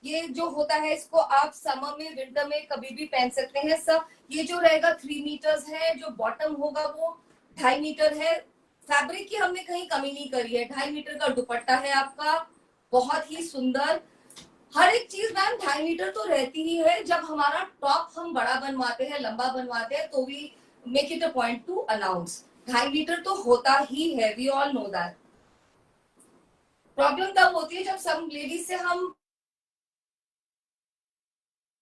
ये जो होता है इसको आप समर में, विंटर में कभी भी पहन सकते हैं. सब ये जो रहेगा 3 मीटर्स है, जो बॉटम होगा वो 2.5 मीटर है. फैब्रिक की हमने कहीं कमी नहीं करी है. 2.5 मीटर का दुपट्टा है आपका, बहुत ही सुंदर. हर एक चीज मैम 2.5 मीटर तो रहती ही है. जब हमारा टॉप हम बड़ा बनवाते हैं, लंबा बनवाते हैं, तो भी make it a point to announce 2.5 metre तो होता ही है. We all know that. Problem तब होती है जब सब लेडीज से हम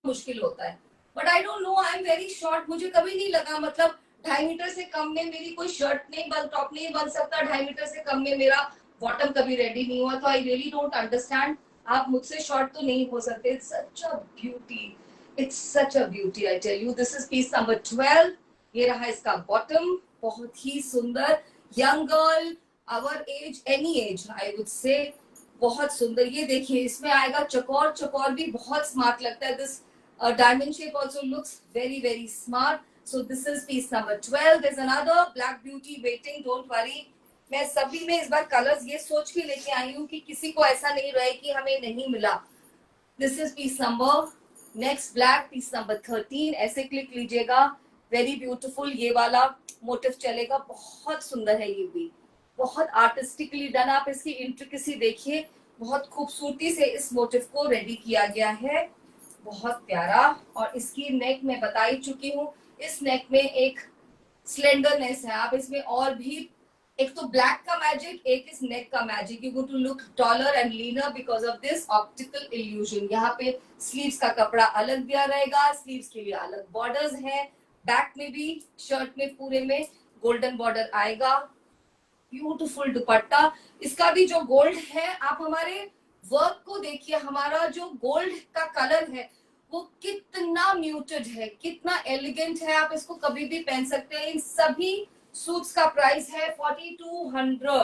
मुश्किल होता है. But I don't know, I am very short. मुझे कभी नहीं लगा, मतलब 2.5 मीटर से कम में मेरी कोई शर्ट नहीं बन, टॉप नहीं बन सकता. 2.5 मीटर से कम में मेरा बॉटम कभी रेडी नहीं हुआ. तो आई रियली डोंट अंडरस्टैंड. आप मुझसे शॉर्ट तो नहीं हो सकते. It's such a beauty, it's such a beauty, I tell you. This is piece number 12. ये रहा इसका बॉटम, बहुत ही सुंदर. Young girl, our age, any age I would say, बहुत सुंदर. ये देखिए इसमें आएगा चकोर. चकोर भी बहुत स्मार्ट लगता है. This diamond shape also looks very very smart. So this is piece number 12. There's another black beauty waiting, don't worry. मैं सभी में इस बार कलर्स ये सोच के लेके आई हूँ कि किसी को ऐसा नहीं रहे कि हमें नहीं मिला. This is piece number next black, piece number 13. ऐसे क्लिक लीजिएगा. Very beautiful. ये वाला मोटिव चलेगा, बहुत सुंदर है. ये भी बहुत आर्टिस्टिकली डन. आप इसकी इंट्रिकेसी देखिए, बहुत खूबसूरती से इस मोटिव को रेडी किया गया है, बहुत प्यारा. और इसकी नेक मैं बता ही चुकी हूँ. इस नेक में एक स्लेंडरनेस है. आप इसमें और भी, एक तो ब्लैक का मैजिक, एक इस नेक का magic. You go to look taller and leaner because of this optical illusion. यहाँ पे स्लीव्स का कपड़ा अलग दिया रहेगा, स्लीव्स के लिए अलग बॉर्डर्स हैं. बैक में भी, शर्ट में पूरे में गोल्डन बॉर्डर आएगा. ब्यूटीफुल दुपट्टा. इसका भी जो गोल्ड है, आप हमारे वर्क को देखिए. हमारा जो गोल्ड का कलर है वो कितना म्यूटेड है, कितना एलिगेंट है. आप इसको कभी भी पहन सकते हैं. इन सभी सूट्स का प्राइस है 4200,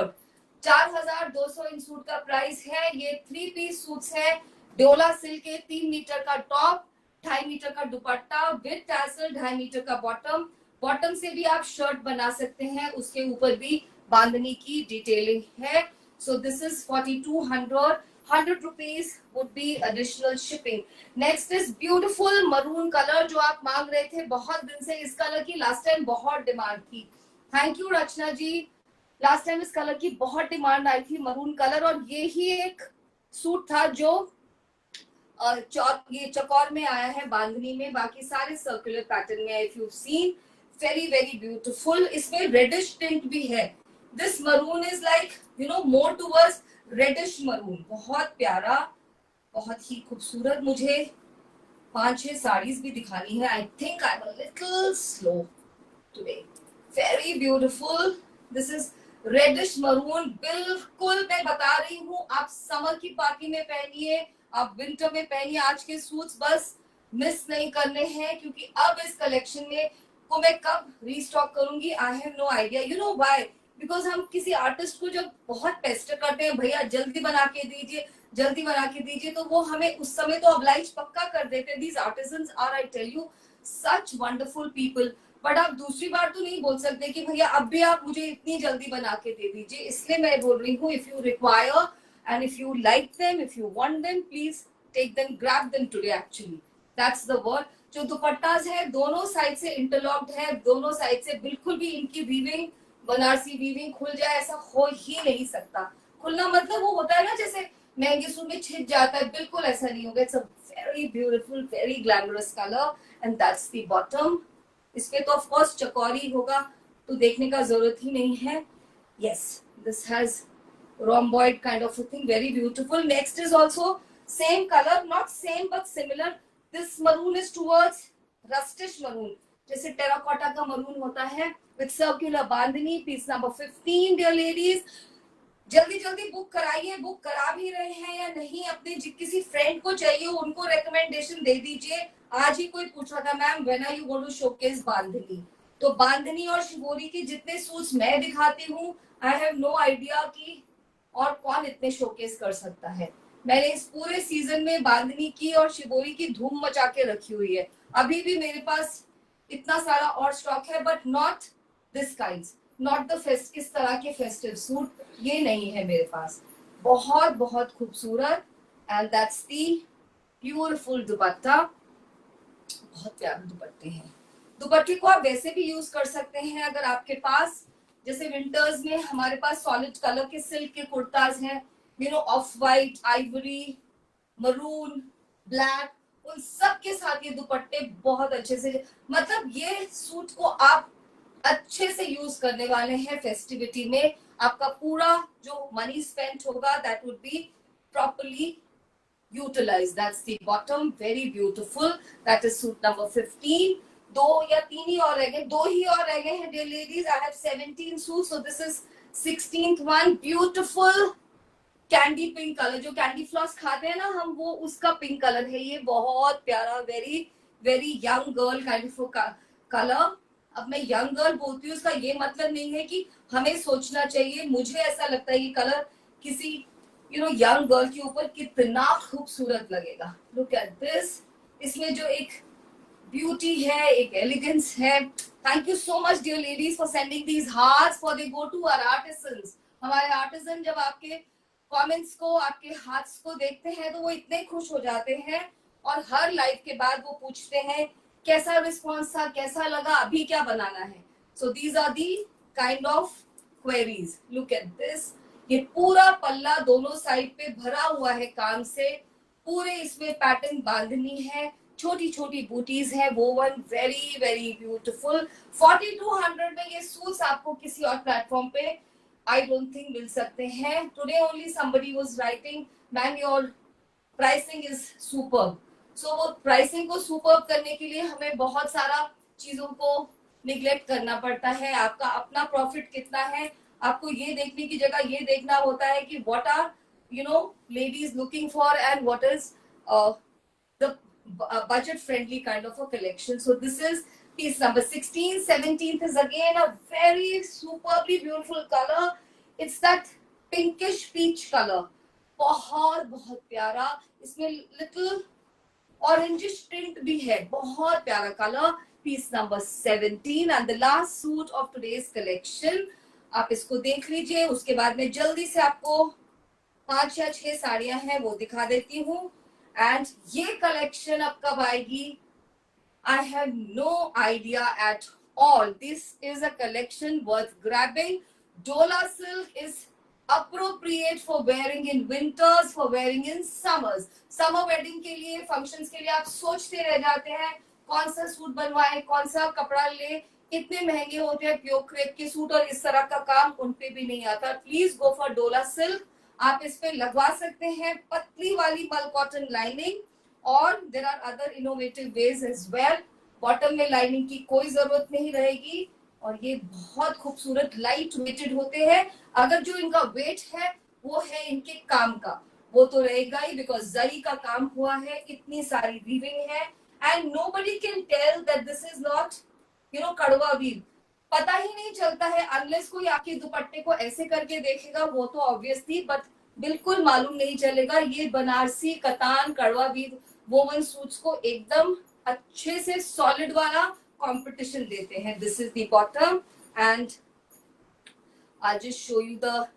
4200 इन सूट का प्राइस है. ये 3 पीस सूट्स है. डोला सिल्क के 3 मीटर का टॉप, 2.5 मीटर का दुपट्टा विद टैसल, 2.5 मीटर का बॉटम. बॉटम से भी आप शर्ट बना सकते हैं, उसके ऊपर भी बांधनी की डिटेलिंग है. So this is 4200. 100 rupees would be additional shipping. Next is beautiful maroon color, जो आप मांग रहे थे बहुत दिन से. इस कलर की लास्ट टाइम बहुत डिमांड थी. Thank you Rachna ji. Last time इस कलर की बहुत डिमांड आई थी, मरून कलर. और ये ही एक सूट था जो ये चकोर में आया है, बांधनी में. बाकी सारे सर्कुलर पैटर्न में. If you seen, very very beautiful. इसमें रेडिश टिंट भी है. This maroon is like more towards reddish maroon. बहुत प्यारा, बहुत ही खूबसूरत. मुझे 5-6 साड़ीज भी दिखानी है. आई think I am a little slow today. Very beautiful. This is reddish maroon. बिल्कुल मैं बता रही हूँ, आप समर की पार्टी में पहनिए, आप विंटर में पहनिए. आज के सूट्स बस मिस नहीं करने हैं, क्योंकि अब इस कलेक्शन में को मैं कब रीस्टॉक करूंगी, I have no idea. You know why? Because हम किसी आर्टिस्ट को जब बहुत पेस्टर करते हैं, भैया जल्दी बना के दीजिए, जल्दी बना के दीजिए, तो वो हमें उस समय तो ऑब्लाइज पक्का कर देते हैं. These artisans are, I tell you, such wonderful people. But आप दूसरी बार तो नहीं बोल सकते कि भैया अब भी आप मुझे इतनी जल्दी बना के दे दीजिए. इसलिए मैं बोल रही हूँ, if you require and if you like them, if you want them, please take them, grab them today. Actually that's the word. जो दुपट्टास है दोनों साइड से इंटरलॉक्ड है, दोनों साइड से बिल्कुल भी इनकी वीविंग, बनारसी वीविंग खुल जाए ऐसा हो ही नहीं सकता. खुलना मतलब वो होता है ना जैसे महंगे सूट में छिप जाता है, बिल्कुल ऐसा नहीं होगा. It's a very beautiful, very glamorous colour and that's the bottom. इस पे तो ऑफ कोर्स चकोरी होगा, तो देखने का जरूरत ही नहीं है. Yes, this has rhomboid kind of a thing, very beautiful. Next is also same color, not same but similar. This maroon is towards rustish maroon, जैसे terracotta का maroon होता है, with circular bandhani. Piece number 15, dear ladies. जल्दी जल्दी book कराइए. Book करा भी रहे हैं या नहीं, अपने किसी फ्रेंड को चाहिए उनको रिकमेंडेशन दे दीजिए. आज ही कोई पूछ रहा था, ma'am when are you going to showcase bandhani. तो बांधनी और शिवोरी की जितने सूट्स मैं दिखाती हूँ, आई हैव नो आइडिया कि और कौन इतने शोकेस कर सकता है. मैंने इस पूरे सीजन में बांधनी की और शिवोरी की धूम मचा के रखी हुई है. अभी भी मेरे पास इतना सारा और स्टॉक है, but not this kinds, not the fest, इस तरह के फेस्टिव सूट ये नहीं है मेरे पास. बहुत बहुत खूबसूरत. एंड दैट्स दी ब्यूटीफुल दुपट्टा. बहुत प्यारे दुपट्टे हैं. दुपट्टे को आप वैसे भी यूज कर सकते हैं अगर आपके पास, जैसे विंटर्स में हमारे पास सॉलिड कलर के सिल्क के कुर्ताज हैं, you know, of white, Ivory, maroon, black, उन सब के साथ ये दुपट्टे बहुत अच्छे से, मतलब ये सूट को आप अच्छे से यूज करने वाले हैं फेस्टिविटी में. आपका पूरा जो मनी स्पेंड होगा that would be properly utilized. That's the bottom, very beautiful. That is suit number 15. दो या तीन ही और रह गए, दो ही और रह गए हैं dear ladies. I have 17 suits, so this is 16th one. Beautiful candy pink colour, जो कैंडी फ्लॉस खाते हैं ना हम, वो उसका पिंक कलर है. ये बहुत प्यारा, very very young girl kind of colour. अब मैं यंग गर्ल बोलती हूँ, उसका ये मतलब नहीं है कि हमें सोचना चाहिए. मुझे ऐसा लगता है ये कलर किसी यू नो यंग गर्ल के ऊपर कितना खूबसूरत लगेगा. Look at this. इसमें जो एक ब्यूटी है, एक एलिगेंस है. Thank you so much dear ladies for sending these hearts, for they go to our artisans. हमारे आर्टिसन जब आपके कमेंट्स को, आपके हाथ्स को देखते हैं तो वो इतने खुश हो जाते हैं, और हर लाइव के बाद वो पूछते हैं कैसा रिस्पॉन्स था, कैसा लगा, अभी क्या बनाना है. So these are the kind of queries. Look at this. ये पूरा पल्ला दोनों साइड पे भरा हुआ है काम से. पूरे इसमें पैटर्न बांधनी है, छोटी छोटी बूटीज है, वोवन, वेरी वेरी ब्यूटीफुल. 4200 में ये सूट्स आपको किसी और प्लेटफॉर्म पे I don't think मिल सकते हैं. Today only somebody was writing, man your pricing is superb. So वो pricing को superb करने के लिए हमें बहुत सारा चीजों को निगलेक्ट करना पड़ता है. आपका अपना प्रॉफिट कितना है, आपको ये देखने की जगह ये देखना होता है कि what are you know ladies looking for and what is the budget friendly kind of a collection. So this is piece number 16. 17th is again a very superbly beautiful color. It's that pinkish peach color. बहुत बहुत प्यारा. इसमें little orangish tint भी है. बहुत प्यारा color. Piece number 17 and the last suit of today's collection. आप इसको देख लीजिए, उसके बाद में जल्दी से आपको 5 या 6 साड़ियां हैं वो दिखा देती हूँ. एंड ये कलेक्शन अब कब आएगी, I have no idea at all. This is a collection worth grabbing. Dola silk is appropriate for wearing in winters, for wearing in summers. Summer wedding के लिए, functions के लिए आप सोचते रह जाते हैं कौन सा सूट बनवाएं, कौन सा कपड़ा ले. इतने महंगे होते हैं प्योर क्रेप के सूट, और इस तरह का काम उन पे भी नहीं आता. Please go for dola silk. आप इस पे लगवा सकते हैं पतली वाली मल कॉटन लाइनिंग, और there are other innovative ways as well. Bottom में लाइनिंग की कोई जरूरत नहीं रहेगी. और ये बहुत खूबसूरत लाइट वेटेड होते हैं। अगर जो इनका वेट है वो है इनके काम का, वो तो रहेगा ही, बिकॉज जरी का काम हुआ है, इतनी सारी वीविंग है, and nobody can tell that this is not kadwa weave. पता ही नहीं चलता है अनलेस कोई आपके दुपट्टे को ऐसे करके देखेगा, वो तो ऑब्वियस थी, बट बिल्कुल मालूम नहीं चलेगा। ये बनारसी कतान कड़वा वीव वोवन सूट्स को एकदम अच्छे से सॉलिड वाला कंपटीशन देते हैं। This is the bottom and I'll just show you the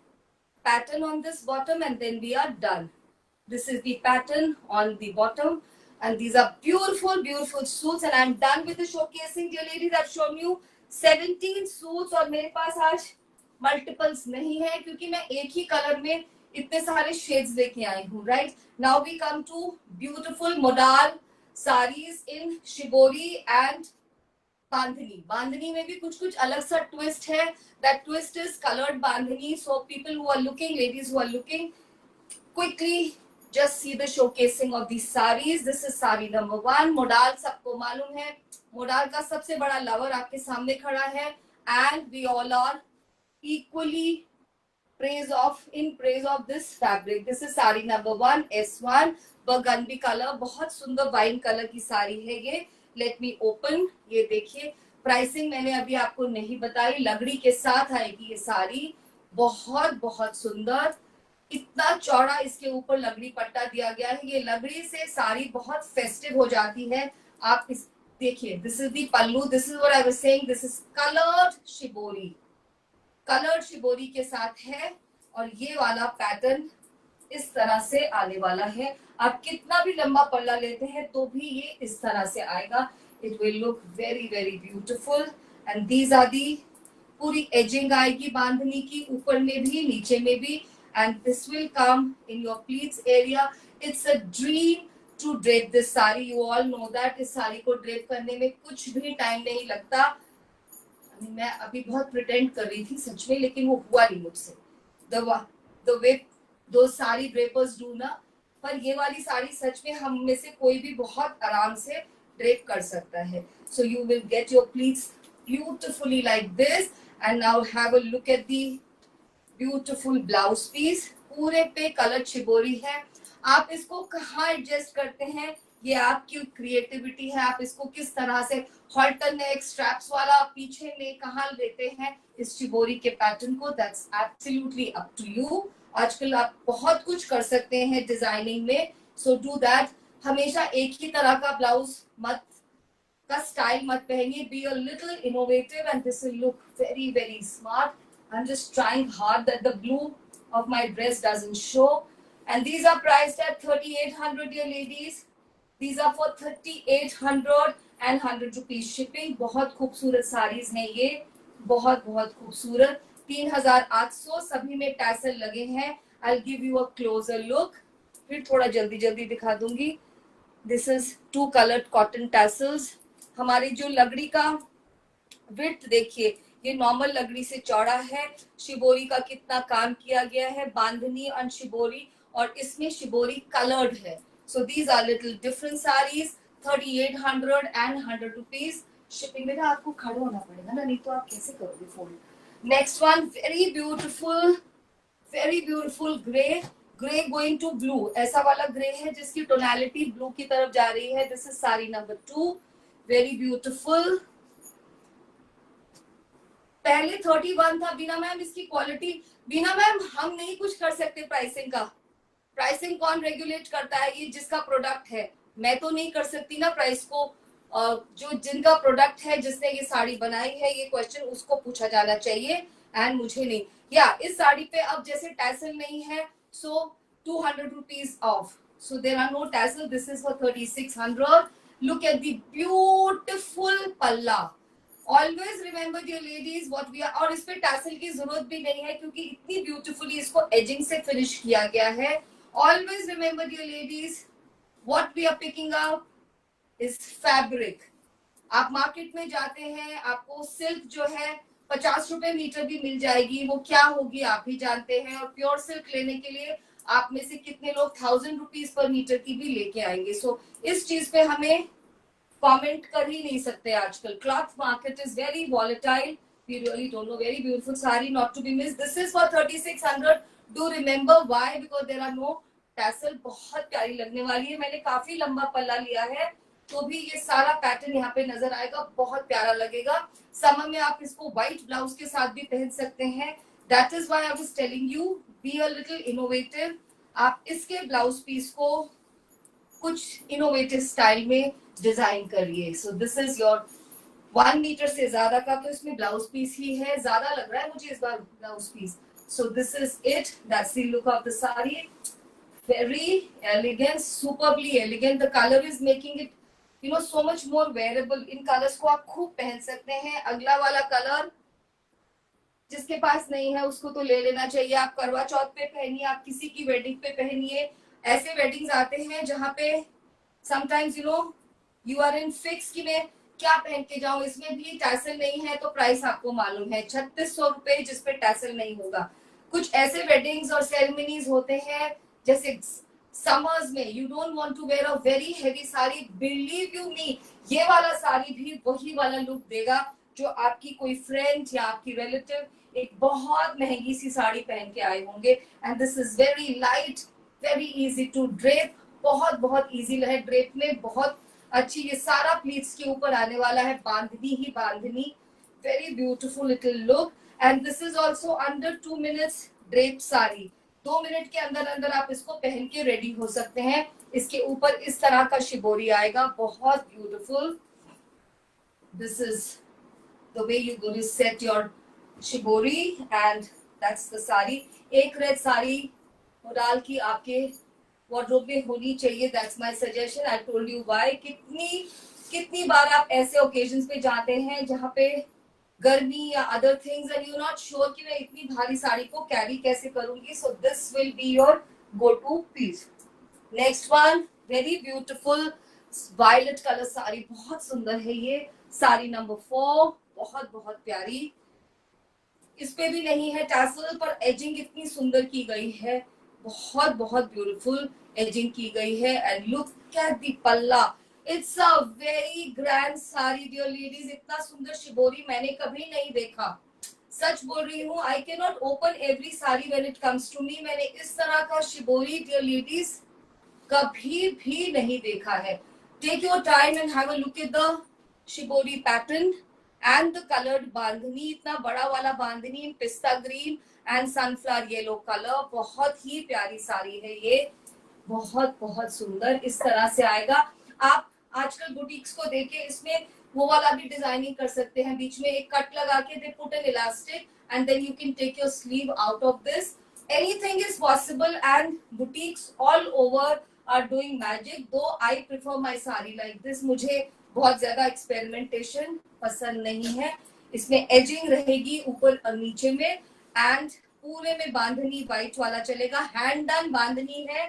pattern on this bottom and then we are done. This is the pattern on the bottom and these are beautiful, beautiful suits and I'm done with the showcasing. Dear ladies, I've shown you 17 suits और मेरे पास आज multiples नहीं है क्योंकि मैं एक ही colour में इतने सारे shades लेके आई हूँ. Right? Now we come to beautiful modal sarees in shibori and बांधनी. बांधनी में भी कुछ कुछ अलग सा ट्विस्ट है. That twist is colored bandhani. So people who are looking, ladies who are looking, quickly just see the showcasing of these sarees. This is saree number 1. Modal सबको मालूम है. Modal का सबसे बड़ा लवर आपके सामने खड़ा है. And we all are equally in praise of this fabric. This is saree number 1, S1. burgundy color, बहुत सुंदर वाइन कलर की साड़ी है ये. Let me open. ये देखिए, प्राइसिंग मैंने अभी आपको नहीं बताई. लगड़ी के साथ आएगी ये साड़ी. बहुत बहुत सुंदर. इतना चौड़ा इसके ऊपर लगड़ी पट्टा दिया गया है. ये लगड़ी से साड़ी बहुत फेस्टिव हो जाती है. आप इस देखिए, this is the pallu. This is what I was saying. This is coloured shibori. Coloured shibori के साथ है और ये वाला पैटर्न इस तरह से आने वाला है. आप कितना भी लंबा पल्ला लेते हैं तो भी ये इस तरह से आएगा. It will look very very beautiful and these are the पूरी एजिंग आएगी बांधनी की, ऊपर में भी नीचे में भी. And this will come in your pleats area. It's a dream to drape this sari. You all know that इस साड़ी को ड्रेप करने में कुछ भी टाइम नहीं लगता. मैं अभी बहुत प्रिटेंड कर रही थी सच में, लेकिन वो हुआ नहीं मुझसे. द वे दो साड़ी ड्रेपर्स डू ना, पर ये वाली साड़ी सच में हम में से कोई भी बहुत आराम से ड्रेप कर सकता है. So you will get your pleats beautifully like this. And now have a look at the beautiful blouse piece. पूरे पे कलर छिबोरी है. आप इसको कहाँ एडजस्ट करते हैं, ये आपकी क्रिएटिविटी है. आप इसको किस तरह से हॉल्टर नेक स्ट्रैप्स वाला पीछे में कहाँ लेते हैं इस शिबोरी के पैटर्न को, that's absolutely up to you. आजकल आप बहुत कुछ कर सकते हैं डिजाइनिंग में. So do that. हमेशा एक ही तरह का ब्लाउज मत का स्टाइल मत पहनिए. Be a little innovative and this will look very very smart. I am just trying hard that the blue of my dress doesn't show. And these are priced at 3800, dear ladies. These are for 3800 and 100 rupees shipping. बहुत खूबसूरत साड़ीज हैं ये, बहुत बहुत खूबसूरत. 3800. सभी में tassel लगे हैं. I'll give you a closer look. फिर थोड़ा जल्दी जल्दी दिखा दूंगी. This is 2 colored cotton tassels. हमारी जो लगड़ी का विड्थ देखिए, ये नॉर्मल लगड़ी से चौड़ा है. शिबोरी का कितना काम किया गया है, बांधनी और शिबोरी, और इसमें शिबोरी कलर्ड है. So these are little different sarees. 3800 and 100 rupees shipping. बेटा आपको खड़े होना पड़ेगा ना, नहीं तो आप कैसे करोगे fold. Next one, very beautiful grey going to blue. ऐसा वाला ग्रे है जिसकी टोनैलिटी ब्लू की तरफ जा रही है. This is sari number 2. Very beautiful. पहले 31 था. बीना मैम इसकी क्वालिटी, बीना मैम हम नहीं कुछ कर सकते प्राइसिंग का. प्राइसिंग कौन रेगुलेट करता है, ये जिसका प्रोडक्ट है. मैं तो नहीं कर सकती ना प्राइस को. जो जिनका प्रोडक्ट है, जिसने ये साड़ी बनाई है, ये क्वेश्चन उसको पूछा जाना चाहिए एंड मुझे नहीं. या इस साड़ी पे अब जैसे टैसल नहीं है, so 200 rupees off. So there are no tassel. This is for 3600. Look at the beautiful palla. Always remember dear ladies what we are. और इस पे टैसल की जरूरत भी नहीं है क्योंकि इतनी ब्यूटीफुली इसको एजिंग से फिनिश किया गया है. Always remember, dear ladies, what we are picking up is fabric. आप मार्केट में जाते हैं, आपको सिल्क जो है 50 रुपए मीटर भी मिल जाएगी. वो क्या होगी आप ही जानते हैं. और प्योर सिल्क लेने के लिए आप में से कितने लोग 1000 रुपीज पर मीटर की भी लेके आएंगे. सो इस चीज पे हमें कमेंट कर ही नहीं सकते. आजकल cloth market is very volatile. We really don't know. Very beautiful sari, not to be missed. This is for 3600. Do remember why? Because there are no tassel. बहुत प्यारी लगने वाली है. मैंने काफी लंबा पल्ला लिया है, तो भी ये सारा पैटर्न यहाँ पे नजर आएगा, बहुत प्यारा लगेगा. समर में आप इसको व्हाइट ब्लाउज के साथ भी पहन सकते हैं. That is why I was telling you, be a little innovative. आप इसके ब्लाउज पीस को कुछ इनोवेटिव स्टाइल में डिजाइन करिए. So this is your 1 metre से ज्यादा का तो इसमें ब्लाउज पीस ही है. ज्यादा लग रहा है मुझे इस बार blouse piece. So this is it. That's the look of the sari. Very elegant, superbly elegant. The color is making it, you know, so much more wearable. In colours को आप खूब पहन सकते हैं. अगला वाला कलर जिसके पास नहीं है उसको तो ले लेना चाहिए. आप करवा चौथ पे पहनिए, आप किसी की वेडिंग पे पहनिए. ऐसे वेडिंग्स आते हैं जहाँ पे sometimes you know you are in fix कि मैं क्या पहन के जाऊं. इसमें भी टैसल नहीं है तो प्राइस आपको मालूम है 3600 रुपए, जिसपे टैसल नहीं होगा. कुछ ऐसे वेडिंग्स और सेरेमनीज होते हैं जैसे समर्स में, you don't want to wear a very heavy sari. Believe you me, ये वाला साड़ी भी वही वाला लुक देगा जो आपकी कोई फ्रेंड या आपकी रिलेटिव एक बहुत महंगी सी साड़ी पहन के आए होंगे. And this is very light, very easy to drape. बहुत बहुत इजी है ड्रेप में, बहुत अच्छी. ये सारा प्लीट्स के ऊपर आने वाला है, बांधनी ही bandhani. Very beautiful little look. And this is also under 2 minutes drape sari. 2 minute के अंदर अंदर आप इसको पहन के रेडी हो सकते हैं. इसके ऊपर इस तरह का शिबोरी आएगा, बहुत beautiful. This is the way you're going to set your shibori, and that's the sari. एक रेड साड़ी मोडाल की आपके वार्डरोब में होनी चाहिए. that's my suggestion. I told you why. कितनी बार आप ऐसे ओकेजन्स पे जाते हैं जहाँ पे गर्मी या other things and you not sure कि मैं इतनी भारी साड़ी को कैरी कैसे करूंगी. So this will be your go to piece. Next one, very beautiful violet colour sari. बहुत सुंदर है ये साड़ी. नंबर 4, बहुत बहुत प्यारी. इस पे भी नहीं है टैसल, पर एजिंग इतनी सुंदर की गई है. बहुत बहुत ब्यूटीफुल एजिंग की गई है. एंड लुक एट द पल्ला. It's a very grand sari dear ladies. इतना सुंदर शिबोरी मैंने कभी नहीं देखा. सच बोल रही हूँ. I can not open every sari when it comes to me. मैंने इस तरह का शिबोरी डियर लेडीज कभी भी नहीं देखा है. Take your time and have a look at the shibori pattern and the colored bandhani. इतना बड़ा वाला bandhani in pista green and sunflower yellow colour. बहुत ही प्यारी साड़ी है ये, बहुत बहुत सुंदर. इस तरह से आएगा. आप आजकल बुटीक्स को देखे, इसमें वो वाला भी डिजाइनिंग कर सकते हैं. बीच में एक कट लगा के they put an elastic and then you can take your sleeve out of this. Anything is possible and boutiques all over are doing magic. Though I prefer my sari like this. मुझे बहुत ज्यादा experimentation पसंद नहीं है. इसमें ageing रहेगी ऊपर और नीचे में, एंड पूरे में बांधनी व्हाइट वाला चलेगा. हैंड डन बांधनी है.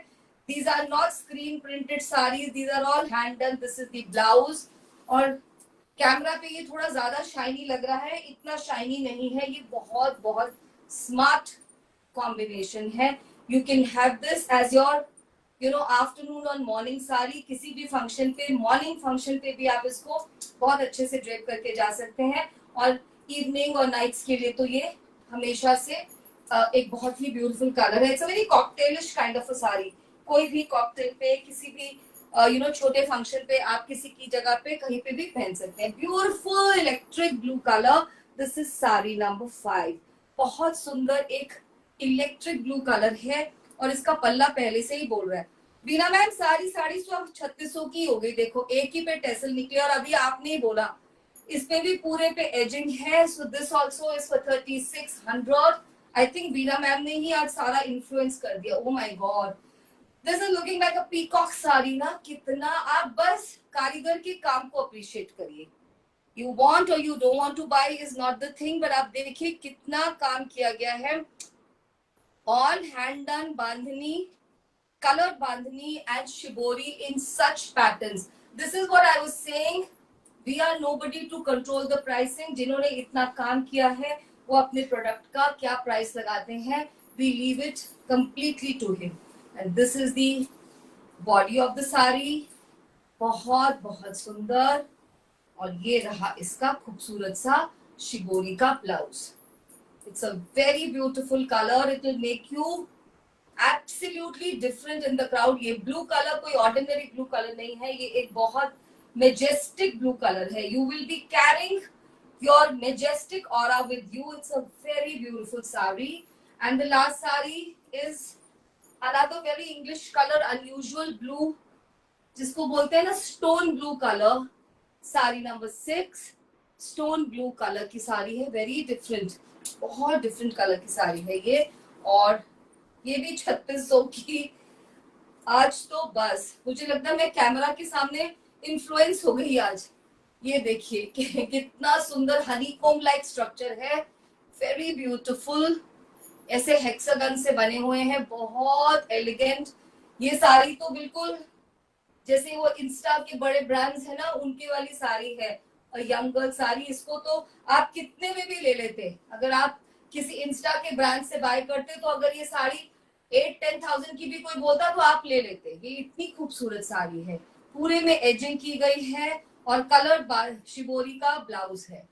These are not screen printed saris, these are all hand done. This is the blouse. और कैमरा पे ये थोड़ा ज्यादा शाइनी लग रहा है, इतना शाइनी नहीं है. ये बहुत बहुत स्मार्ट कॉम्बिनेशन है. You can have this as your you know afternoon और मॉर्निंग साड़ी. किसी भी फंक्शन पे, मॉर्निंग फंक्शन पे भी आप इसको बहुत अच्छे से ड्रेप करके जा सकते हैं. और इवनिंग और नाइट्स के लिए तो ये हमेशा से एक बहुत ही ब्यूटीफुल कलर है. It's a very cocktailish kind of a sari. कोई भी कॉकटेल पे, किसी भी यू नो छोटे फंक्शन पे, आप किसी की जगह पे कहीं पे भी पहन सकते हैं. Beautiful electric blue colour. This is sari number 5. बहुत सुंदर एक इलेक्ट्रिक ब्लू कलर है. और इसका पल्ला पहले से ही बोल रहा है. बीना मैम सारी साड़ी 3600 की हो गई. देखो एक ही पे टेसल निकले, और अभी आपने ही बोला इस पे भी पूरे पे एजिंग है. So this also is for 3600. I think Beena ma'am ने ही आज सारा इन्फ्लुएंस कर दिया. Oh my god, this is looking like a peacock sari ना. कितना आप बस कारीगर के काम को अप्रिशिएट करिए. यू वांट और you don't want to buy is not the thing, but आप देखिए कितना काम किया गया है. All hand done bandhani, colored bandhani and shibori in such patterns. This is what I was saying. We are nobody to control the pricing. जिन्होंने इतना काम किया है वो अपने प्रोडक्ट का क्या प्राइस लगाते हैं, we leave it completely to him. And this is the body of the sari. बहुत बहुत सुंदर. और ये रहा इसका खूबसूरत सा शिबोरी का blouse. It's a very beautiful colour, it will make you absolutely different in the crowd. ये ब्लू कलर कोई ऑर्डिनरी ब्लू कलर नहीं है, ये एक बहुत मेजेस्टिक ब्लू कलर है। You will be carrying your Majestic aura with you. It's a very beautiful sari. And the last sari is another very English colour, unusual blue, जिसको बोलते हैं ना stone blue colour. Sari number 6 stone blue colour की साड़ी है, very different, बहुत different colour की साड़ी है ये। और ये भी 3600 की। आज तो बस मुझे लगता है मैं कैमरा के सामने इन्फ्लुएंस हो गई आज। ये देखिए कि कितना सुंदर हनीकॉम्ब लाइक स्ट्रक्चर है, वेरी ब्यूटीफुल। ऐसे हेक्सागन से बने हुए हैं, बहुत एलिगेंट। ये साड़ी तो बिल्कुल जैसे वो इंस्टा के बड़े ब्रांड्स है ना, उनकी वाली साड़ी है, यंग गर्ल साड़ी। इसको तो आप कितने में भी ले लेते, अगर आप किसी इंस्टा के ब्रांड से बाय करते तो अगर ये साड़ी 8-10,000 की भी कोई बोलता तो आप ले लेते। ये इतनी खूबसूरत साड़ी है, पूरे में एजिंग की गई है और कलर शिबोरी का ब्लाउज है,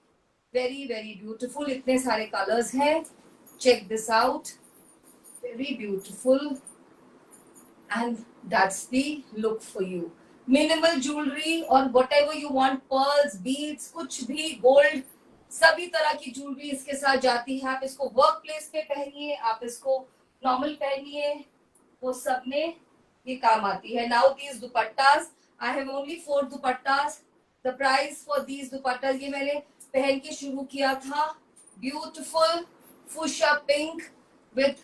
वेरी वेरी ब्यूटीफुल। इतने सारे कलर्स हैं, check this out, very beautiful. and that's the look for you. Minimal jewelry or whatever you want, pearls, beads, कुछ भी, gold, सभी तरह की ज्वेलरी इसके साथ जाती है। आप इसको वर्क प्लेस पे पहनिए, आप इसको नॉर्मल पहनिए, वो सब में ये काम आती है। Now these dupattas, I have only 4 dupattas. The price for these dupattas, ये मैंने पहन के शुरू किया था, beautiful fuchsia pink with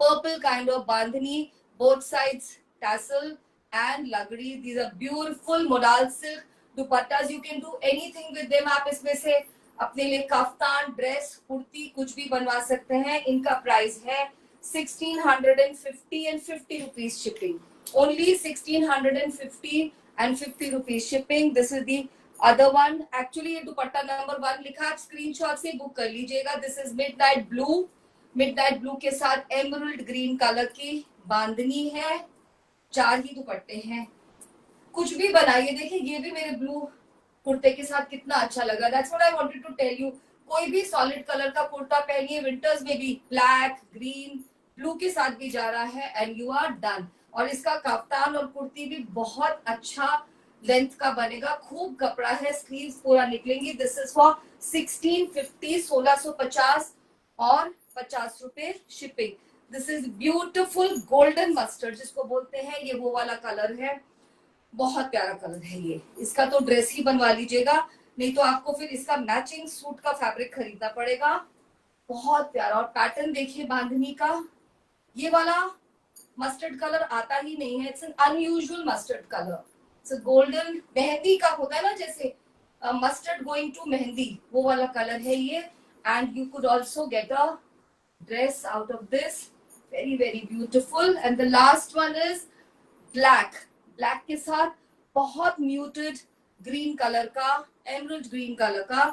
purple kind of bandhani, both sides tassel and lagri. These are beautiful modal silk dupattas. You can do anything with them. आप इसमें से अपने लिए कफ्तान, ड्रेस, कुर्ती कुछ भी बनवा सकते हैं। इनका प्राइस है 1650 and 50 rupees shipping. Only 1650 and 50 rupees shipping. This is the other one. Actually ये दुपट्टा नंबर 1 लिखा, आप स्क्रीनशॉट से बुक कर लीजिएगा। This is midnight blue. Midnight blue के साथ एमरल्ड ग्रीन कलर की बांधनी है, 4 ही दुपट्टे हैं, कुछ भी बनाइए। देखिए ये भी मेरे ब्लू कुर्ते के साथ कितना अच्छा लगा। That's what I wanted to tell you. कोई भी सॉलिड कलर का कुर्ता पहनिए, विंटर्स में भी ब्लैक, ग्रीन, ब्लू के साथ भी जा रहा है एंड यू आर डन। और इसका कफ्तान और कुर्ती भी बहुत अच्छा लेंथ का बनेगा, खूब कपड़ा है, स्लीव्स पूरा निकलेंगी। दिस इज फॉर 1650, 1650 और 50 रुपए shipping. This is beautiful golden mustard जिसको बोलते हैं, ये वो वाला कलर है, बहुत प्यारा कलर है ये। इसका तो ड्रेस ही बनवा लीजिएगा, नहीं तो आपको फिर इसका मैचिंग सूट का फैब्रिक खरीदना पड़ेगा। बहुत प्यारा। और पैटर्न देखिए बांधनी का, ये वाला मस्टर्ड कलर आता ही नहीं है, it's an unusual mustard colour. It's golden, mehndi का होता है ना जैसे मस्टर्ड गोइंग टू मेहंदी, वो वाला कलर है ये। And you could also get a dress out of this, very very beautiful. And the last one is black, black के साथ बहुत म्यूटेड ग्रीन कलर का, एमरल्ड ग्रीन कलर का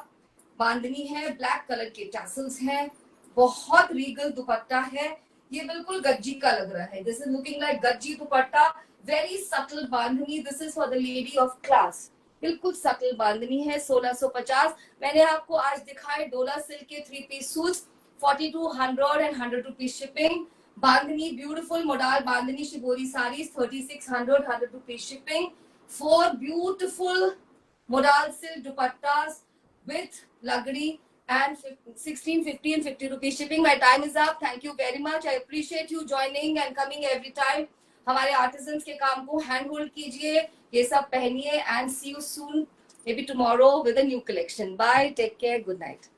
बांधनी है, ब्लैक कलर के टैसल्स हैं, बहुत रीगल दुपट्टा है। ये बिल्कुल गज्जी का लग रहा है, this is looking like Gajji dupatta, very subtle bandhani. This is for the lady of class, बिल्कुल सटल बांधनी है। 1650। मैंने आपको आज दिखाए डोला सिल्क के 3 piece suits, 4200 and 100 rupees shipping. Bandhani beautiful modal bandhani shibori saris 3600, 100 rupees shipping. 4 beautiful modal silk dupattas with lagri and 1650 and 50 rupees shipping. My time is up. Thank you very much. I appreciate you joining and coming every time. हमारे artisans के काम को hand hold कीजिए, ये सब पहनिए, and see you soon, maybe tomorrow with a new collection. Bye, take care, good night.